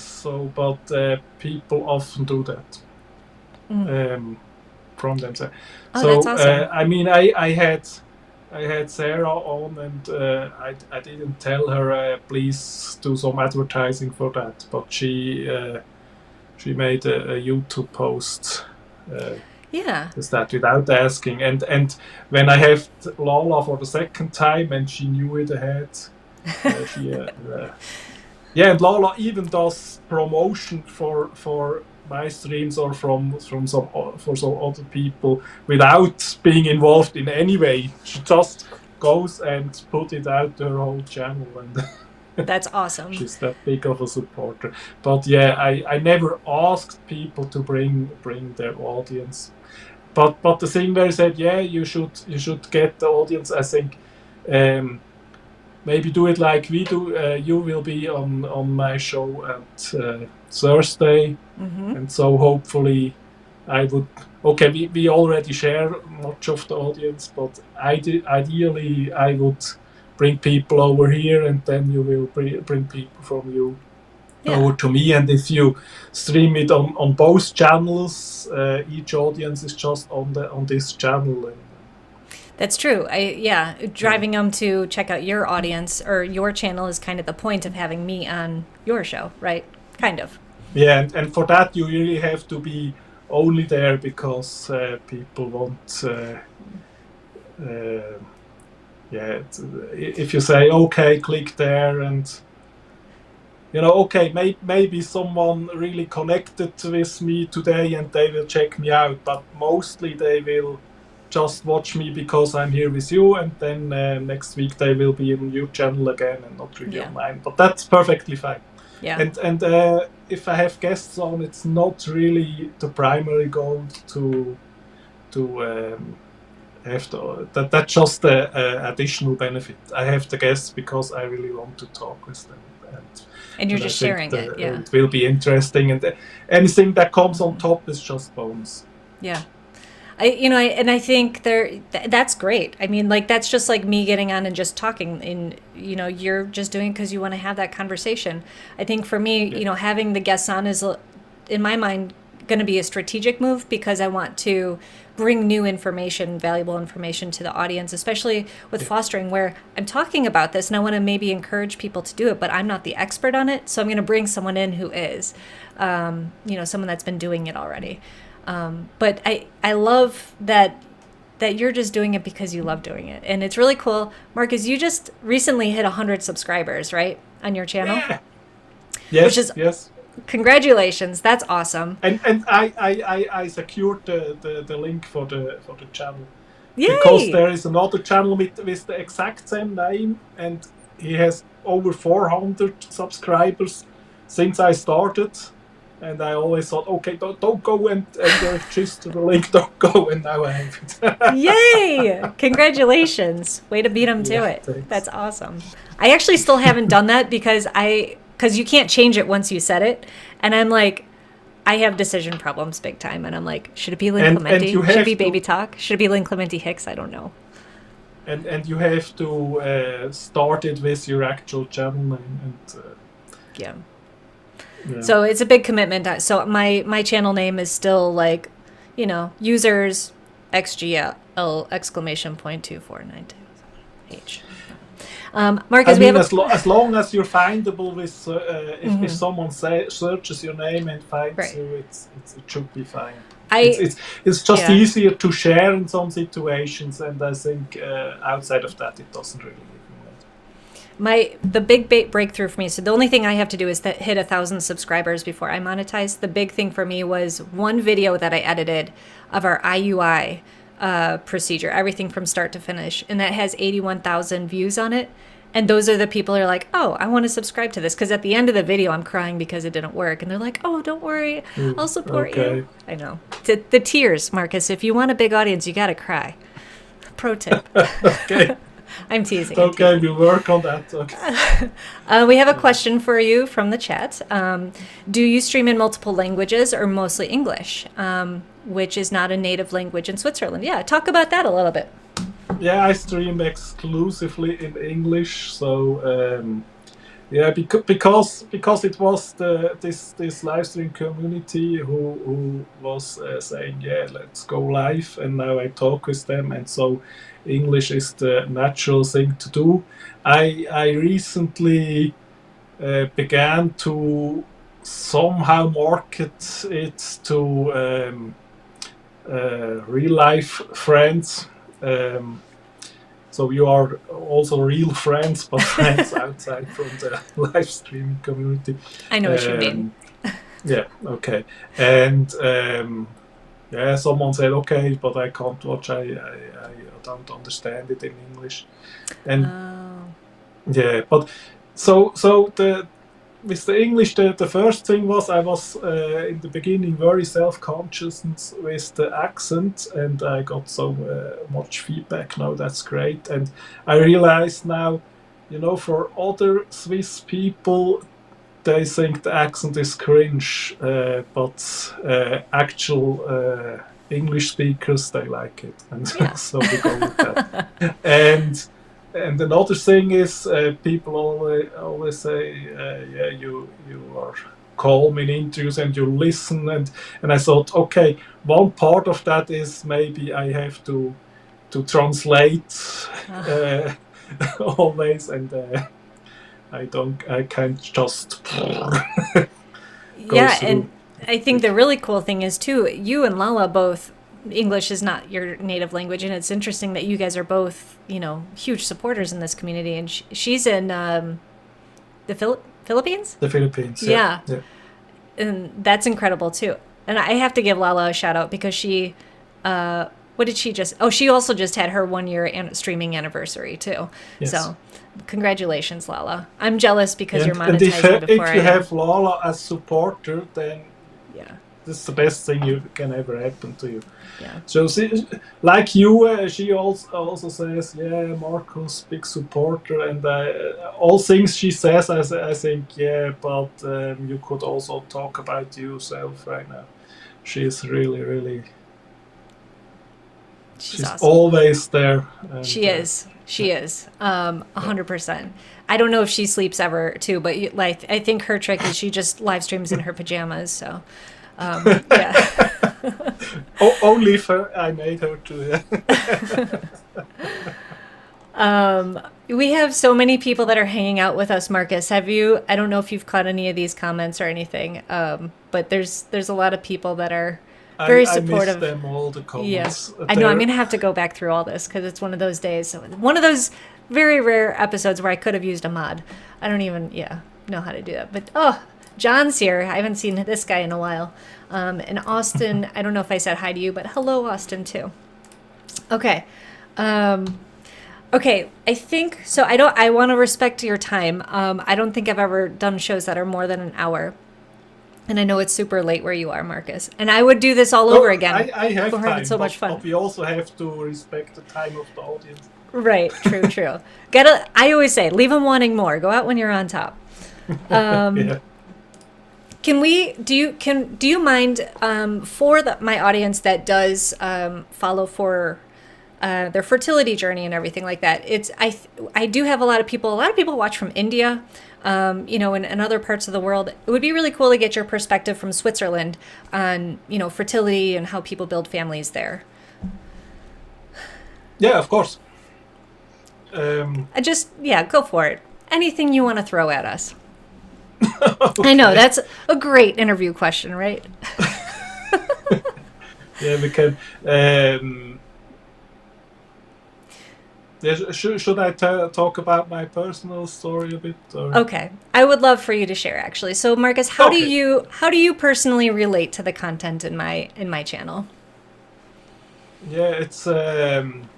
but people often do that from themselves. Oh, so that's awesome. I had Sarah on, and I didn't tell her please do some advertising for that, but she made a YouTube post. Just that without asking, and when I have Lala for the second time, and she knew it ahead. And Lala even does promotion for my streams or for some other people without being involved in any way. She just goes and put it out to her whole channel, and that's awesome. She's that big of a supporter. But yeah, I never asked people to bring their audience. But the thing there said, yeah, you should get the audience. I think. Maybe do it like we do. You will be on my show at Thursday, and so hopefully I would. Okay, we already share much of the audience, but ideally I would bring people over here, and then you will bring people from you over to me. And if you stream it on both channels, each audience is just on this channel. That's true. Driving them to check out your audience or your channel is kind of the point of having me on your show, right? Kind of. Yeah, and for that you really have to be only there because people want. If you say okay, click there, and okay, maybe someone really connected with me today and they will check me out, but mostly they will just watch me because I'm here with you, and then next week they will be on your channel again and not really on mine. But that's perfectly fine. Yeah. And if I have guests on, it's not really the primary goal to have that's just the additional benefit. I have the guests because I really want to talk with them. And you're just sharing it. Yeah. It will be interesting, and anything that comes on top is just bonus. Yeah. I think that's great. I mean, like, that's just like me getting on and just talking, and you're just doing it because you want to have that conversation. I think for me, having the guests on is, in my mind, going to be a strategic move because I want to bring new information, valuable information to the audience, especially with fostering, where I'm talking about this and I want to maybe encourage people to do it, but I'm not the expert on it. So I'm going to bring someone in who is, someone that's been doing it already. But I love that that you're just doing it because you love doing it. And it's really cool. Marcus, you just recently hit 100 subscribers, right? On your channel? Yeah. Yes, which is, yes. Congratulations. That's awesome. And I secured the link for the channel. Yay! Because there is another channel with the exact same name, and he has over 400 subscribers since I started. And I always thought, okay, don't go and register the link, don't go, and now I have it. Yay! Congratulations. Way to beat him to it. Thanks. That's awesome. I actually still haven't done that because you can't change it once you set it. And I'm like, I have decision problems big time. And I'm like, should it be Lynn Clementi? Should it be Baby Talk? Should it be Lynn Clementi Hicks? I don't know. And you have to start it with your actual channel name. And, yeah. Yeah. So it's a big commitment. So my channel name is still like, users XGL exclamation point 2492H. Marcus, as long as you're findable with if someone searches your name and finds you, it should be fine. It's just easier to share in some situations, and I think outside of that it doesn't really. The big breakthrough for me, so the only thing I have to do is hit 1,000 subscribers before I monetize. The big thing for me was one video that I edited of our IUI procedure, everything from start to finish, and that has 81,000 views on it. And those are the people who are like, oh, I want to subscribe to this, because at the end of the video I'm crying because it didn't work, and they're like, oh, don't worry, I'll support you. I know. The tears, Marcus. If you want a big audience, you gotta cry. Pro tip. Okay. I'm teasing. Okay, we'll work on that. Okay. We have a question for you from the chat. Do you stream in multiple languages or mostly English, which is not a native language in Switzerland? Yeah, talk about that a little bit. Yeah, I stream exclusively in English. So because it was this live stream community who was saying, yeah, let's go live, and now I talk with them, and so English is the natural thing to do. I recently began to somehow market it to real life friends. So you are also real friends, but friends outside from the live streaming community. I know what you mean. Yeah, okay. And someone said, okay, but I can't watch. I don't understand it in English. And yeah, but so with the English, the first thing was I was in the beginning very self-conscious with the accent, and I got so much feedback now. That's great, and I realized now, for other Swiss people, they think the accent is cringe, but actual English speakers, they like it, and so we go with that. And another thing is, people always say, you are calm in interviews and you listen, and I thought, okay, one part of that is maybe I have to translate always, and I can't just yeah, through. And I think the really cool thing is too, you and Lala both, English is not your native language, and it's interesting that you guys are both, huge supporters in this community. And she's in the Philippines? The Philippines, yeah. And that's incredible too. And I have to give Lala a shout out because she, what did she just? Oh, she also just had her 1 year streaming anniversary too. Yes. So, congratulations, Lala. I'm jealous because you're monetizing before I am. If you have Lala as supporter, then this is the best thing you can ever happen to you. Yeah. So, like you, she also says, yeah, Markus, big supporter, and all things she says, I think, yeah, but you could also talk about yourself right now. She's really, really. She's awesome. Always there. And, she is. 100%. I don't know if she sleeps ever too, but I think her trick is she just live streams in her pajamas. So, yeah. Only if I made her to. We have so many people that are hanging out with us, Marcus. I don't know if you've caught any of these comments or anything, but there's a lot of people that are Very I miss supportive. them, all the Yeah, comments I know. I'm there. gonna have to go back through all this because it's one of those days, one of those very rare episodes where I could have used a mod. I don't even, know how to do that. But John's here. I haven't seen this guy in a while. And Austin, I don't know if I said hi to you, but hello, Austin, too. Okay. Okay, I think so. I want to respect your time. I don't think I've ever done shows that are more than an hour. And I know it's super late where you are, Markus. And I would do this all over again. I have We're time, having so much fun. but we also have to respect the time of the audience. Right, true. I always say, leave them wanting more. Go out when you're on top. Yeah. Do you mind for my audience that does follow for their fertility journey and everything like that? I do have a lot of people watch from India, and other parts of the world. It would be really cool to get your perspective from Switzerland on, fertility and how people build families there. Yeah, of course. Go for it. Anything you want to throw at us. Okay. I know, that's a great interview question, right? Yeah, we can. Should I talk about my personal story a bit? Or? Okay, I would love for you to share, actually. So, Markus, how do you personally relate to the content in my channel? Yeah, it's I'm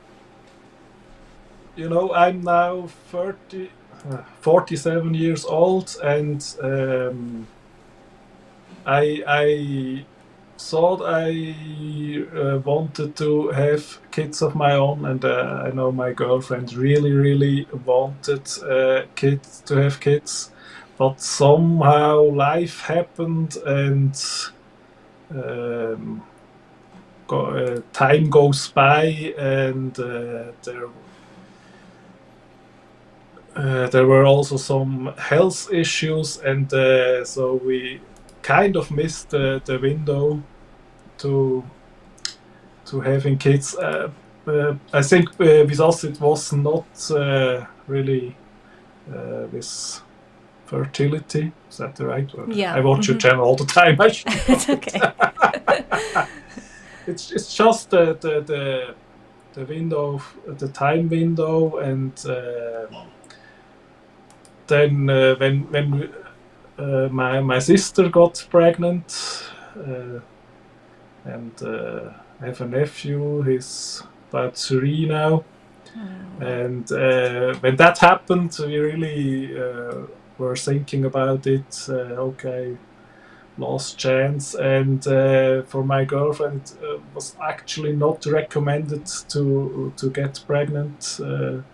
now 47 years old, and I thought I wanted to have kids of my own, and I know my girlfriend really wanted to have kids, but somehow life happened, and time goes by, and there were also some health issues, and so we kind of missed the window to having kids. I think with us it was not really with fertility. Is that the right word? Yeah. I watch your channel all the time. It's okay. It's just the window, the time window, and then when my sister got pregnant, and I have a nephew. He's about 3 now, and when that happened, we really were thinking about it. Okay, last chance, and for my girlfriend, it was actually not recommended to get pregnant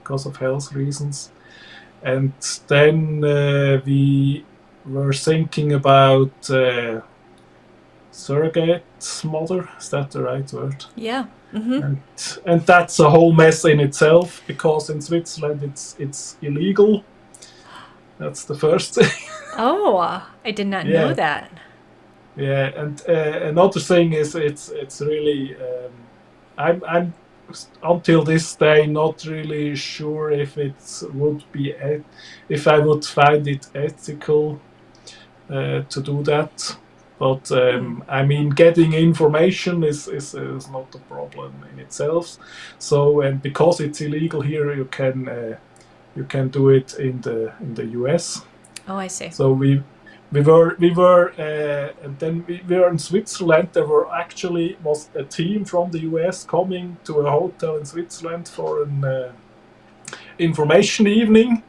because of health reasons. And then we were thinking about surrogate mother. Is that the right word? Yeah. Mm-hmm. And that's a whole mess in itself, because in Switzerland it's illegal. That's the first thing. Oh, I did not know that. Yeah, and another thing is it's really I'm until this day not really sure if it would be if I would find it ethical to do that. But I mean, getting information is not a problem in itself. So, and because it's illegal here, you can do it in the US. Oh, I see. So we were and then we were in Switzerland. There was a team from the US coming to a hotel in Switzerland for an information evening.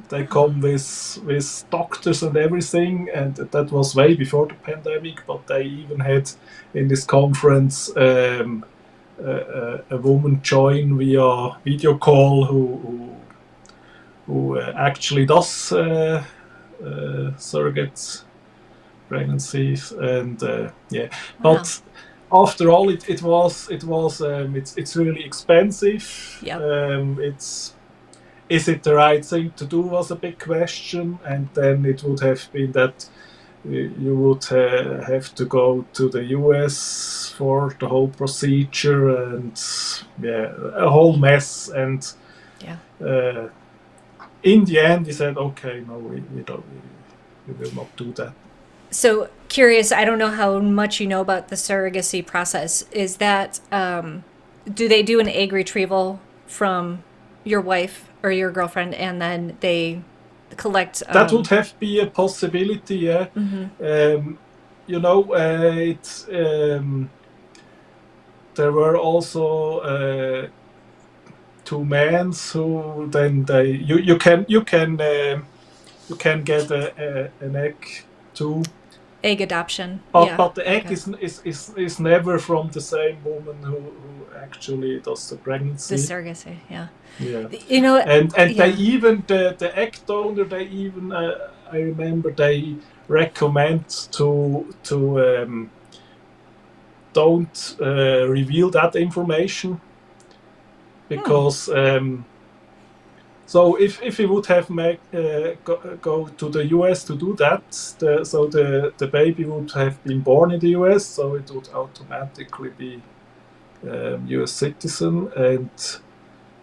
They come with doctors and everything, and that was way before the pandemic. But they even had in this conference a woman join via video call who actually does surrogate pregnancies, and yeah. Wow. But after all, it's really expensive. Yep. Is it the right thing to do was a big question, and then it would have been that you would have to go to the US for the whole procedure, and a whole mess. And in the end, we said, okay, no, we will not do that. So curious, I don't know how much you know about the surrogacy process. Is that do they do an egg retrieval from your wife or your girlfriend, and then they collect? That would have be a possibility, yeah. You know, it's there were also two men who then you can get an egg too. Egg adoption. But the egg is never from the same woman who actually does the pregnancy. The surrogacy, yeah. Yeah. You know, and they even the egg donor, they even I remember they recommend to don't reveal that information, because so if we would have go to the US to do that, the baby would have been born in the US, so it would automatically be US citizen, and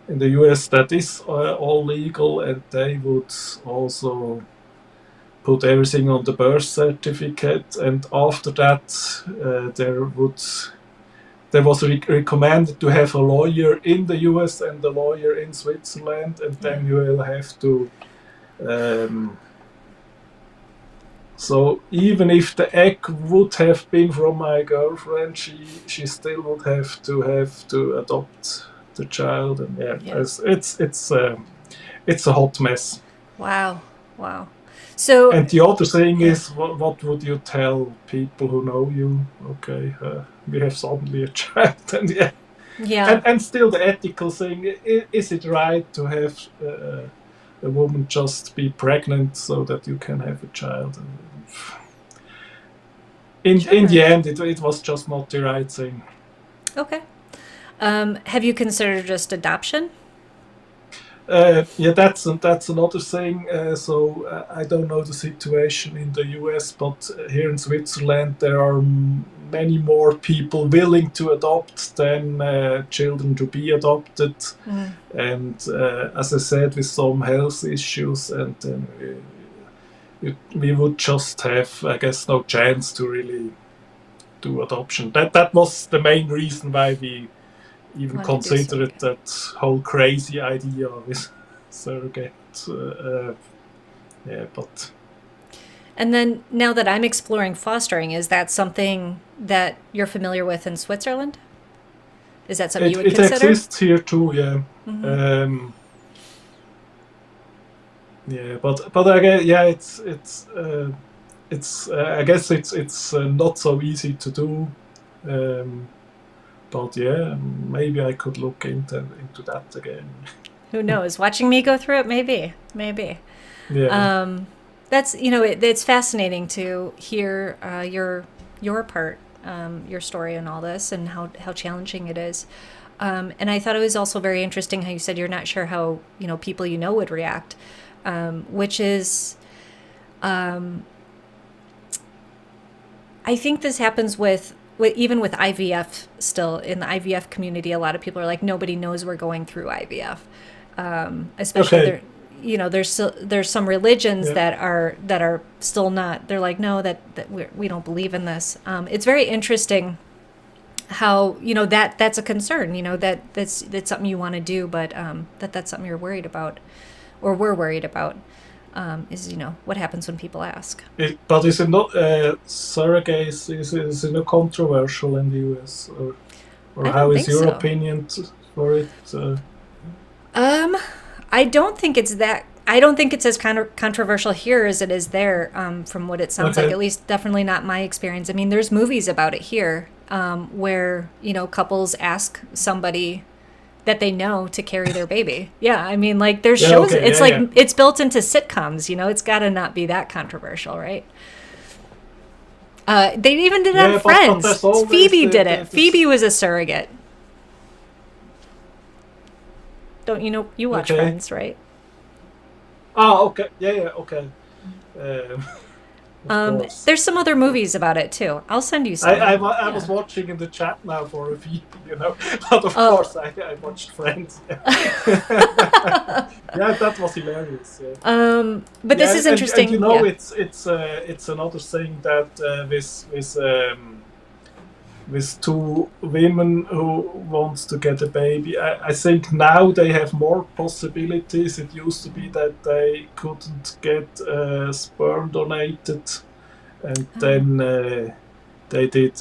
in the US that is all legal, and they would also put everything on the birth certificate, and after that there was recommended to have a lawyer in the US and a lawyer in Switzerland, and then you will have to so even if the egg would have been from my girlfriend, she still would have to adopt the child, and it's a hot mess. Wow. So, and the other thing is, what would you tell people who know you? Okay, we have suddenly a child, and and still the ethical thing: is it right to have a woman just be pregnant so that you can have a child? In the end, it was just not the right thing. Okay. Have you considered just adoption? That's another thing. So I don't know the situation in the US, but here in Switzerland there are many more people willing to adopt than children to be adopted. And as I said, with some health issues, and we would just have, I guess, no chance to really do adoption. That was the main reason why we even considered that whole crazy idea with surrogate. But. And then now that I'm exploring fostering, is that something that you're familiar with in Switzerland? Is that something you would consider? It exists here too, yeah. But again, it's I guess it's not so easy to do. But maybe I could look into that again. Who knows? Watching me go through it, maybe. Yeah. That's it's fascinating to hear your part, your story in all this, and how challenging it is. And I thought it was also very interesting how you said you're not sure how people would react, which is, I think this happens even with IVF still. In the IVF community, a lot of people are like, nobody knows we're going through IVF. Especially there's some religions that are still not, they're like, no, that we don't believe in this. It's very interesting how, that's a concern, that's something you want to do, but that's something you're worried about, or we're worried about. Is what happens when people ask. But is it not surrogacy? Is it not controversial in the US, or how is your opinion for it? I don't think it's that. I don't think it's as controversial here as it is there. From what it sounds like, at least, definitely not my experience. I mean, there's movies about it here, where couples ask somebody that they know to carry their baby. Yeah, I mean, like, there's shows. It's it's built into sitcoms. It's got to not be that controversial, right? They even did it on Friends. Phoebe did it. Phoebe was a surrogate. Don't you watch Friends, right? Oh, okay. Yeah, okay. Of course. There's some other movies about it too. I'll send you some. I was watching in the chat now for a feed, but of course I watched Friends. Yeah, that was hilarious. Yeah. But this is interesting. And it's another thing that with two women who wants to get a baby. I think now they have more possibilities. It used to be that they couldn't get sperm donated, and then they did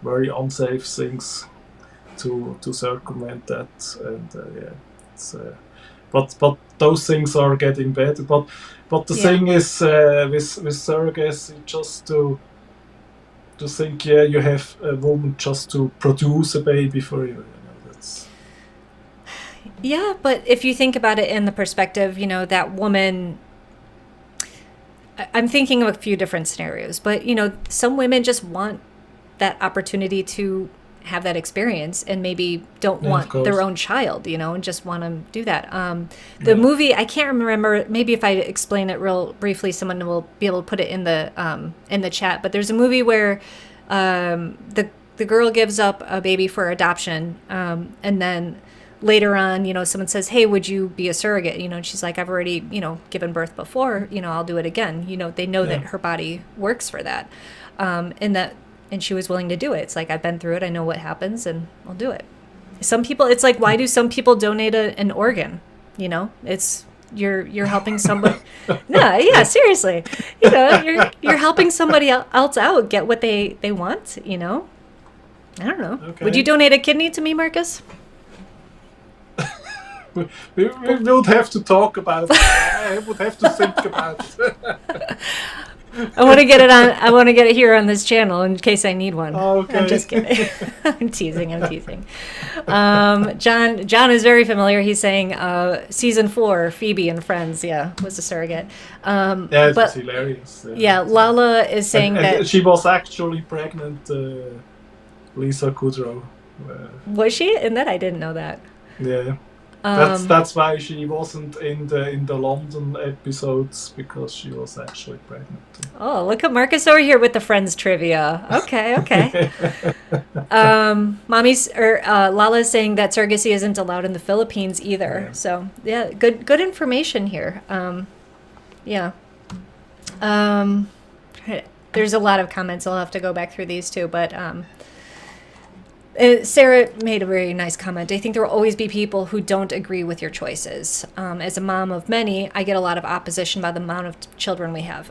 very unsafe things to circumvent that. And it's but those things are getting better. But the thing is with surrogacy, just to think, you have a woman just to produce a baby for you. That's... Yeah, but if you think about it in the perspective, that woman, I'm thinking of a few different scenarios, but, some women just want that opportunity to have that experience and maybe don't want their own child, and just want to do that. The movie, I can't remember, maybe if I explain it real briefly, someone will be able to put it in the chat, but there's a movie where the girl gives up a baby for adoption, and then later on, someone says, hey, would you be a surrogate? And she's like, I've already, given birth before, I'll do it again. They know that her body works for that. And she was willing to do it. It's like, I've been through it. I know what happens, and I'll do it. Some people, it's like, why do some people donate an organ? It's you're helping somebody. No, yeah, seriously. You're helping somebody else out get what they want. I don't know. Okay. Would you donate a kidney to me, Markus? we would have to talk about it. I would have to think about it. I want to get it on. I want to get it here on this channel in case I need one. Okay. I'm just kidding. I'm teasing. John is very familiar. He's saying season 4, Phoebe and Friends. Yeah, was a surrogate. It was hilarious. Lala is saying that she was actually pregnant. Lisa Kudrow. Was she? And that I didn't know that. Yeah. That's why she wasn't in the London episodes, because she was actually pregnant. Oh, look at Markus over here with the Friends trivia. Okay. Lala's saying that surrogacy isn't allowed in the Philippines either. Yeah. So good information here. There's a lot of comments. I'll have to go back through these too, but. Sarah made a very nice comment. I think there will always be people who don't agree with your choices. As a mom of many, I get a lot of opposition by the amount of children we have.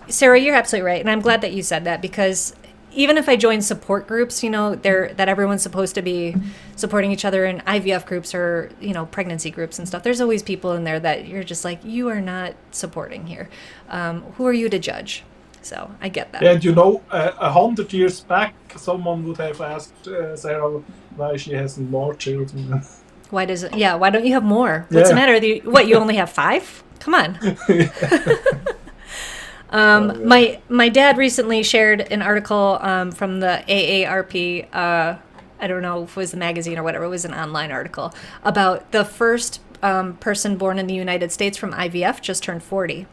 Sarah, you're absolutely right. And I'm glad that you said that, because even if I join support groups, that everyone's supposed to be supporting each other in IVF groups or, pregnancy groups and stuff, there's always people in there that you're just like, you are not supporting here. Who are you to judge? So I get that. And 100 years back, someone would have asked Sarah why she hasn't more children. Why don't you have more? What's the matter? You only have 5? Come on. My dad recently shared an article from the AARP. I don't know if it was the magazine or whatever. It was an online article about the first person born in the United States from IVF just turned 40.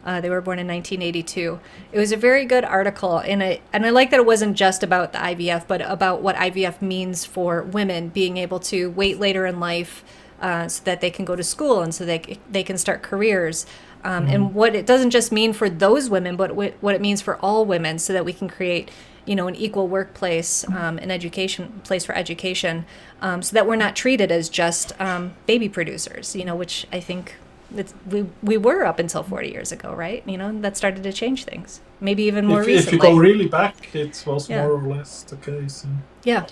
They were born in 1982. It was a very good article, and I like that it wasn't just about the IVF, but about what IVF means for women being able to wait later in life so that they can go to school and so they can start careers. And what it doesn't just mean for those women, but what it means for all women, so that we can create, an equal workplace, an education place for education, so that we're not treated as just baby producers, which I think we were up until 40 years ago, right? That started to change things. Maybe even more recently. If you go really back, it was more or less the case. Yeah.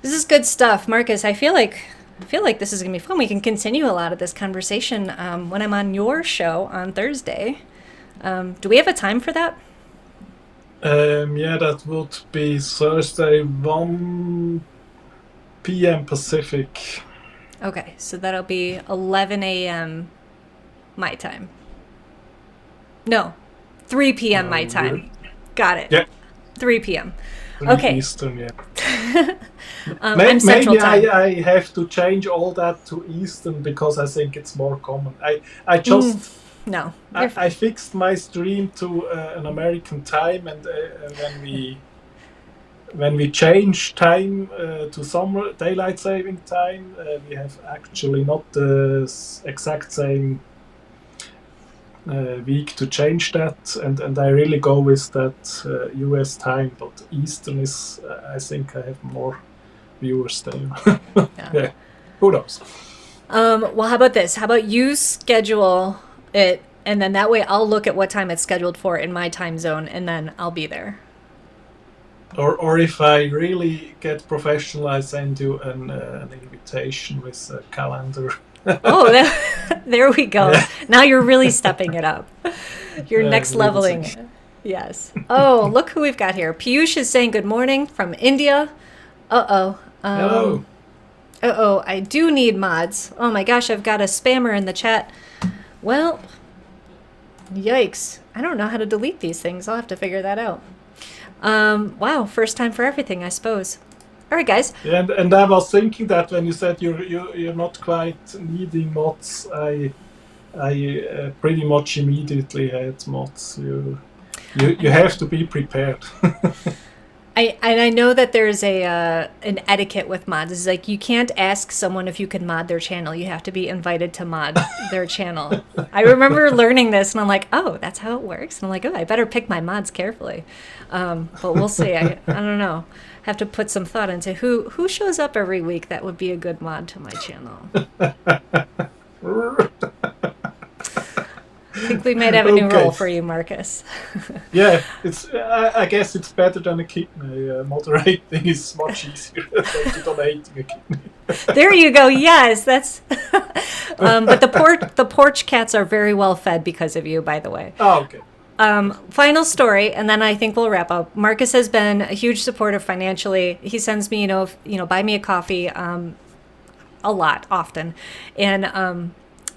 This is good stuff, Markus. I feel like this is gonna be fun. We can continue a lot of this conversation when I'm on your show on Thursday. Do we have a time for that? That would be Thursday, 1 p.m. Pacific. Okay, so that'll be 11 a.m. my time. No, 3 p.m. my time. Got it. Yeah. 3 p.m. Okay. Eastern, yeah. I'm Central time. Maybe I have to change all that to Eastern, because I think it's more common. I just No. I fixed my stream to an American time, and when we change time to summer daylight saving time, we have actually not the exact same week to change that, and I really go with that US time, but Eastern is, I think I have more viewers there. Yeah, who knows? Well, how about this? How about you schedule it, and then that way I'll look at what time it's scheduled for in my time zone, and then I'll be there. Or if I really get professional, I send you an invitation with a calendar. Oh, there we go. Yeah. Now you're really stepping it up. You're next leveling it. Yes. Oh, look who we've got here. Piyush is saying good morning from India. Uh-oh. Hello. Uh-oh, I do need mods. Oh my gosh, I've got a spammer in the chat. Well, yikes. I don't know how to delete these things. I'll have to figure that out. Wow, first time for everything, I suppose. All right, guys. Yeah, and I was thinking that when you said you're not quite needing mods, I pretty much immediately had mods. You have to be prepared. I know that there's an etiquette with mods. It's like you can't ask someone if you can mod their channel. You have to be invited to mod their channel. I remember learning this, and I'm like, oh, that's how it works. And I'm like, oh, I better pick my mods carefully. But we'll see. I don't know. Have to put some thought into who shows up every week that would be a good mod to my channel. I think we might have a new role for you, Marcus. Yeah, it's. I guess it's better than a kidney. Moderating is much easier than donating a kidney. There you go. Yes, that's. But the porch cats are very well fed because of you, by the way. Oh, okay. Final story, and then I think we'll wrap up. Marcus has been a huge supporter financially. He sends me, buy me a coffee, a lot, often, and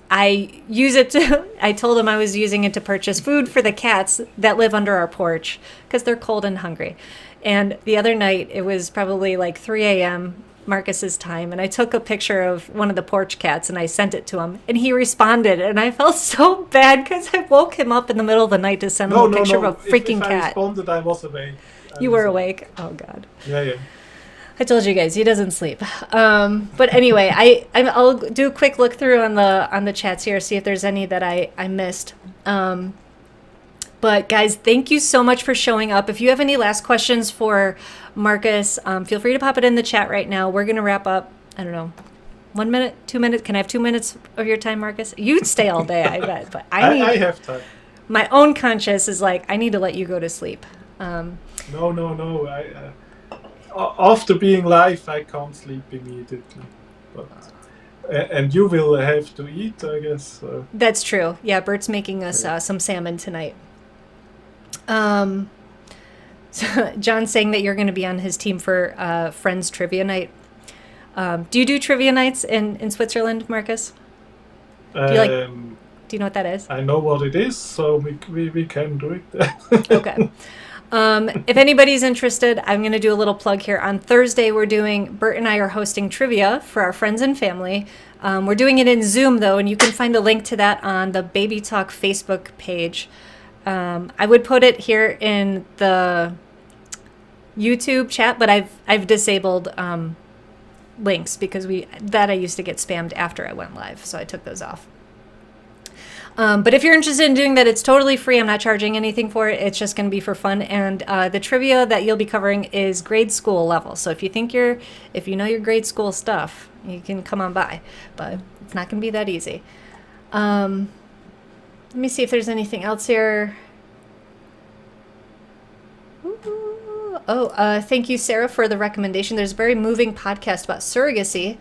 I use it to. I told him I was using it to purchase food for the cats that live under our porch because they're cold and hungry. And the other night, it was probably like 3 a.m. Marcus's time, and I took a picture of one of the porch cats and I sent it to him, and he responded, and I felt so bad because I woke him up in the middle of the night to send him a picture of a freaking cat. I responded, I was awake. You were awake? Oh God. Yeah. I told you guys he doesn't sleep. But anyway, I'll do a quick look through on the chats here, see if there's any that I missed. But guys, thank you so much for showing up. If you have any last questions for Marcus, feel free to pop it in the chat right now. We're gonna wrap up. I don't know, 1 minute, 2 minutes. Can I have 2 minutes of your time, Marcus? You'd stay all day, I bet. But I have time. My own conscience is like, I need to let you go to sleep. No. After being live, I can't sleep immediately. But and you will have to eat, I guess. That's true. Yeah, Bert's making us some salmon tonight. So John's saying that you're going to be on his team for Friends Trivia Night. Do you do trivia nights in Switzerland, Marcus? Do you know what that is? I know what it is, so we can do it. Okay. If anybody's interested, I'm going to do a little plug here. On Thursday, Bert and I are hosting trivia for our friends and family. We're doing it in Zoom, though, and you can find a link to that on the Baby Talk Facebook page. I would put it here in the YouTube chat, but I've disabled links because I used to get spammed after I went live, so I took those off. But if you're interested in doing that, it's totally free. I'm not charging anything for it. It's just going to be for fun. And the trivia that you'll be covering is grade school level. So if you know your grade school stuff, you can come on by. But it's not going to be that easy. Let me see if there's anything else here. Thank you, Sarah, for the recommendation. There's a very moving podcast about surrogacy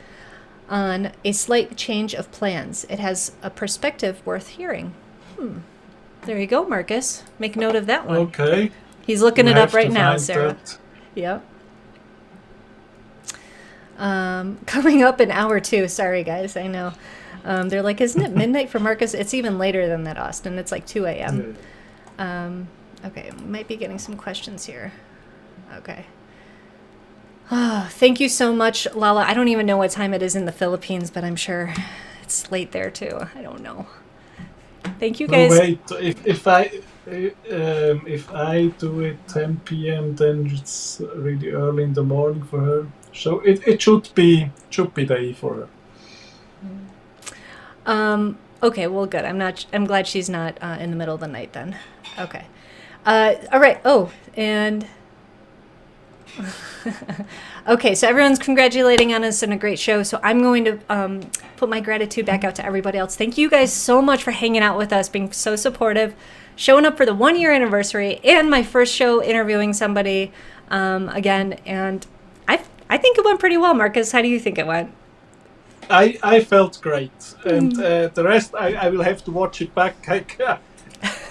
on A Slight Change of Plans. It has a perspective worth hearing. There you go, Marcus. Make note of that one. Okay. He's looking it up right now, Sarah. Yep. Coming up in hour 2. Sorry, guys. I know. They're like, isn't it midnight for Marcus? It's even later than that, Austin. It's like 2 a.m. Okay, might be getting some questions here. Okay. Thank you so much, Lala. I don't even know what time it is in the Philippines, but I'm sure it's late there too. I don't know. Thank you, No, guys. wait. If I do it 10 p.m., then it's really early in the morning for her. So it should be day for her. Okay, well, good. I'm glad she's not in the middle of the night then. Okay. All right. Oh, and okay, so everyone's congratulating on us and a great show. So I'm going to put my gratitude back out to everybody else. Thank you guys so much for hanging out with us, being so supportive, showing up for the 1-year anniversary and my first show interviewing somebody again. And I think it went pretty well. Marcus, how do you think it went? I felt great, and the rest I will have to watch it back.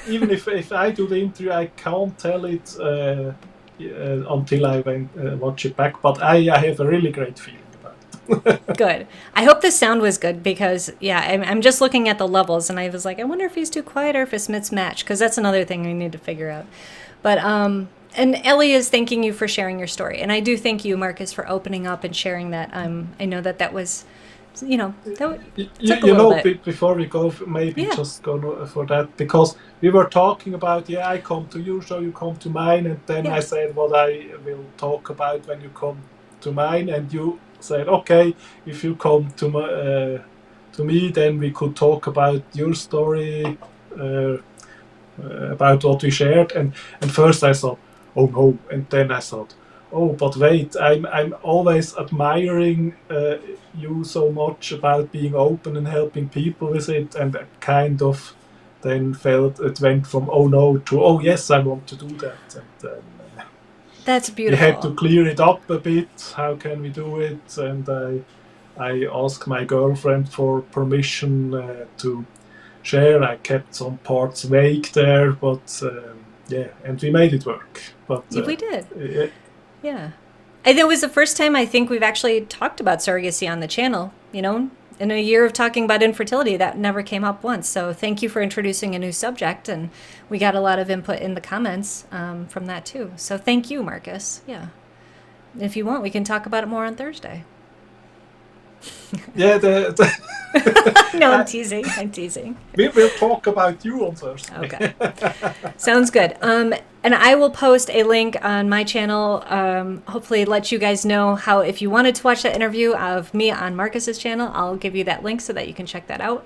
Even if I do the interview, I can't tell it until I watch it back. But I have a really great feeling about it. Good. I hope the sound was good because, yeah, I'm just looking at the levels and I was like, I wonder if he's too quiet or if it's mismatched, because that's another thing we need to figure out. But, and Ellie is thanking you for sharing your story. And I do thank you, Marcus, for opening up and sharing that. I know that was, you know, before we go, maybe just go for that, because we were talking about, I come to your show, you come to mine, and then I said what I will talk about when you come to mine, and you said, okay, if you come to me, then we could talk about your story, about what we shared, and first I thought, oh no, and then I thought, oh, but wait, I'm always admiring you so much about being open and helping people with it, and I kind of then felt it went from oh no to oh yes, I want to do that. And that's beautiful. We had to clear it up a bit. How can we do it? And I asked my girlfriend for permission to share. I kept some parts vague there, but and we made it work. But we did. Yeah. And it was the first time I think we've actually talked about surrogacy on the channel, you know, in a year of talking about infertility, that never came up once. So thank you for introducing a new subject. And we got a lot of input in the comments from that too. So thank you, Marcus. Yeah. If you want, we can talk about it more on Thursday. Yeah, no, I'm teasing. We will talk about you on Thursday. Okay. Sounds good. And I will post a link on my channel, hopefully let you guys know how, if you wanted to watch that interview of me on Marcus's channel, I'll give you that link so that you can check that out.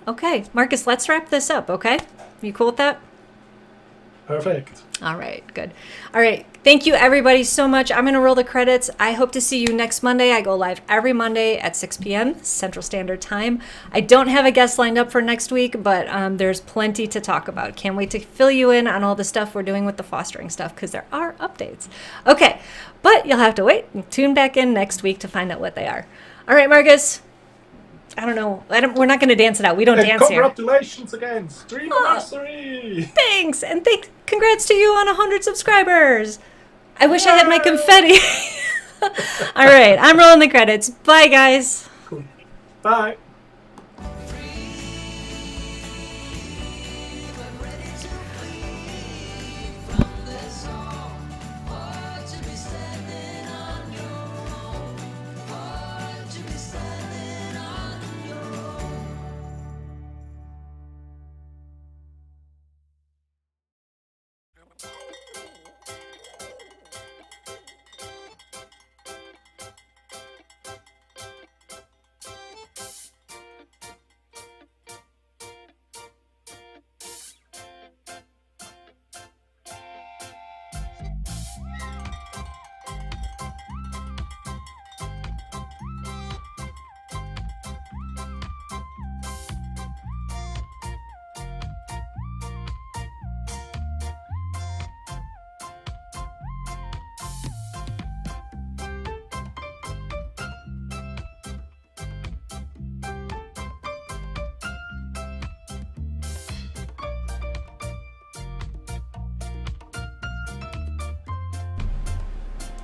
Okay, Marcus, let's wrap this up, okay? You cool with that? Perfect. All right, good. All right, thank you everybody so much. I'm going to roll the credits. I hope to see you next Monday. I go live every Monday at 6 p.m. Central Standard Time. I don't have a guest lined up for next week, but there's plenty to talk about. Can't wait to fill you in on all the stuff we're doing with the fostering stuff, because there are updates. Okay, but you'll have to wait and tune back in next week to find out what they are. All right, Marcus. I don't know. We're not going to dance it out. We don't dance here. Congratulations again. Stream anniversary. Thanks. And congrats to you on 100 subscribers. I wish I had my confetti. All right. I'm rolling the credits. Bye, guys. Cool. Bye.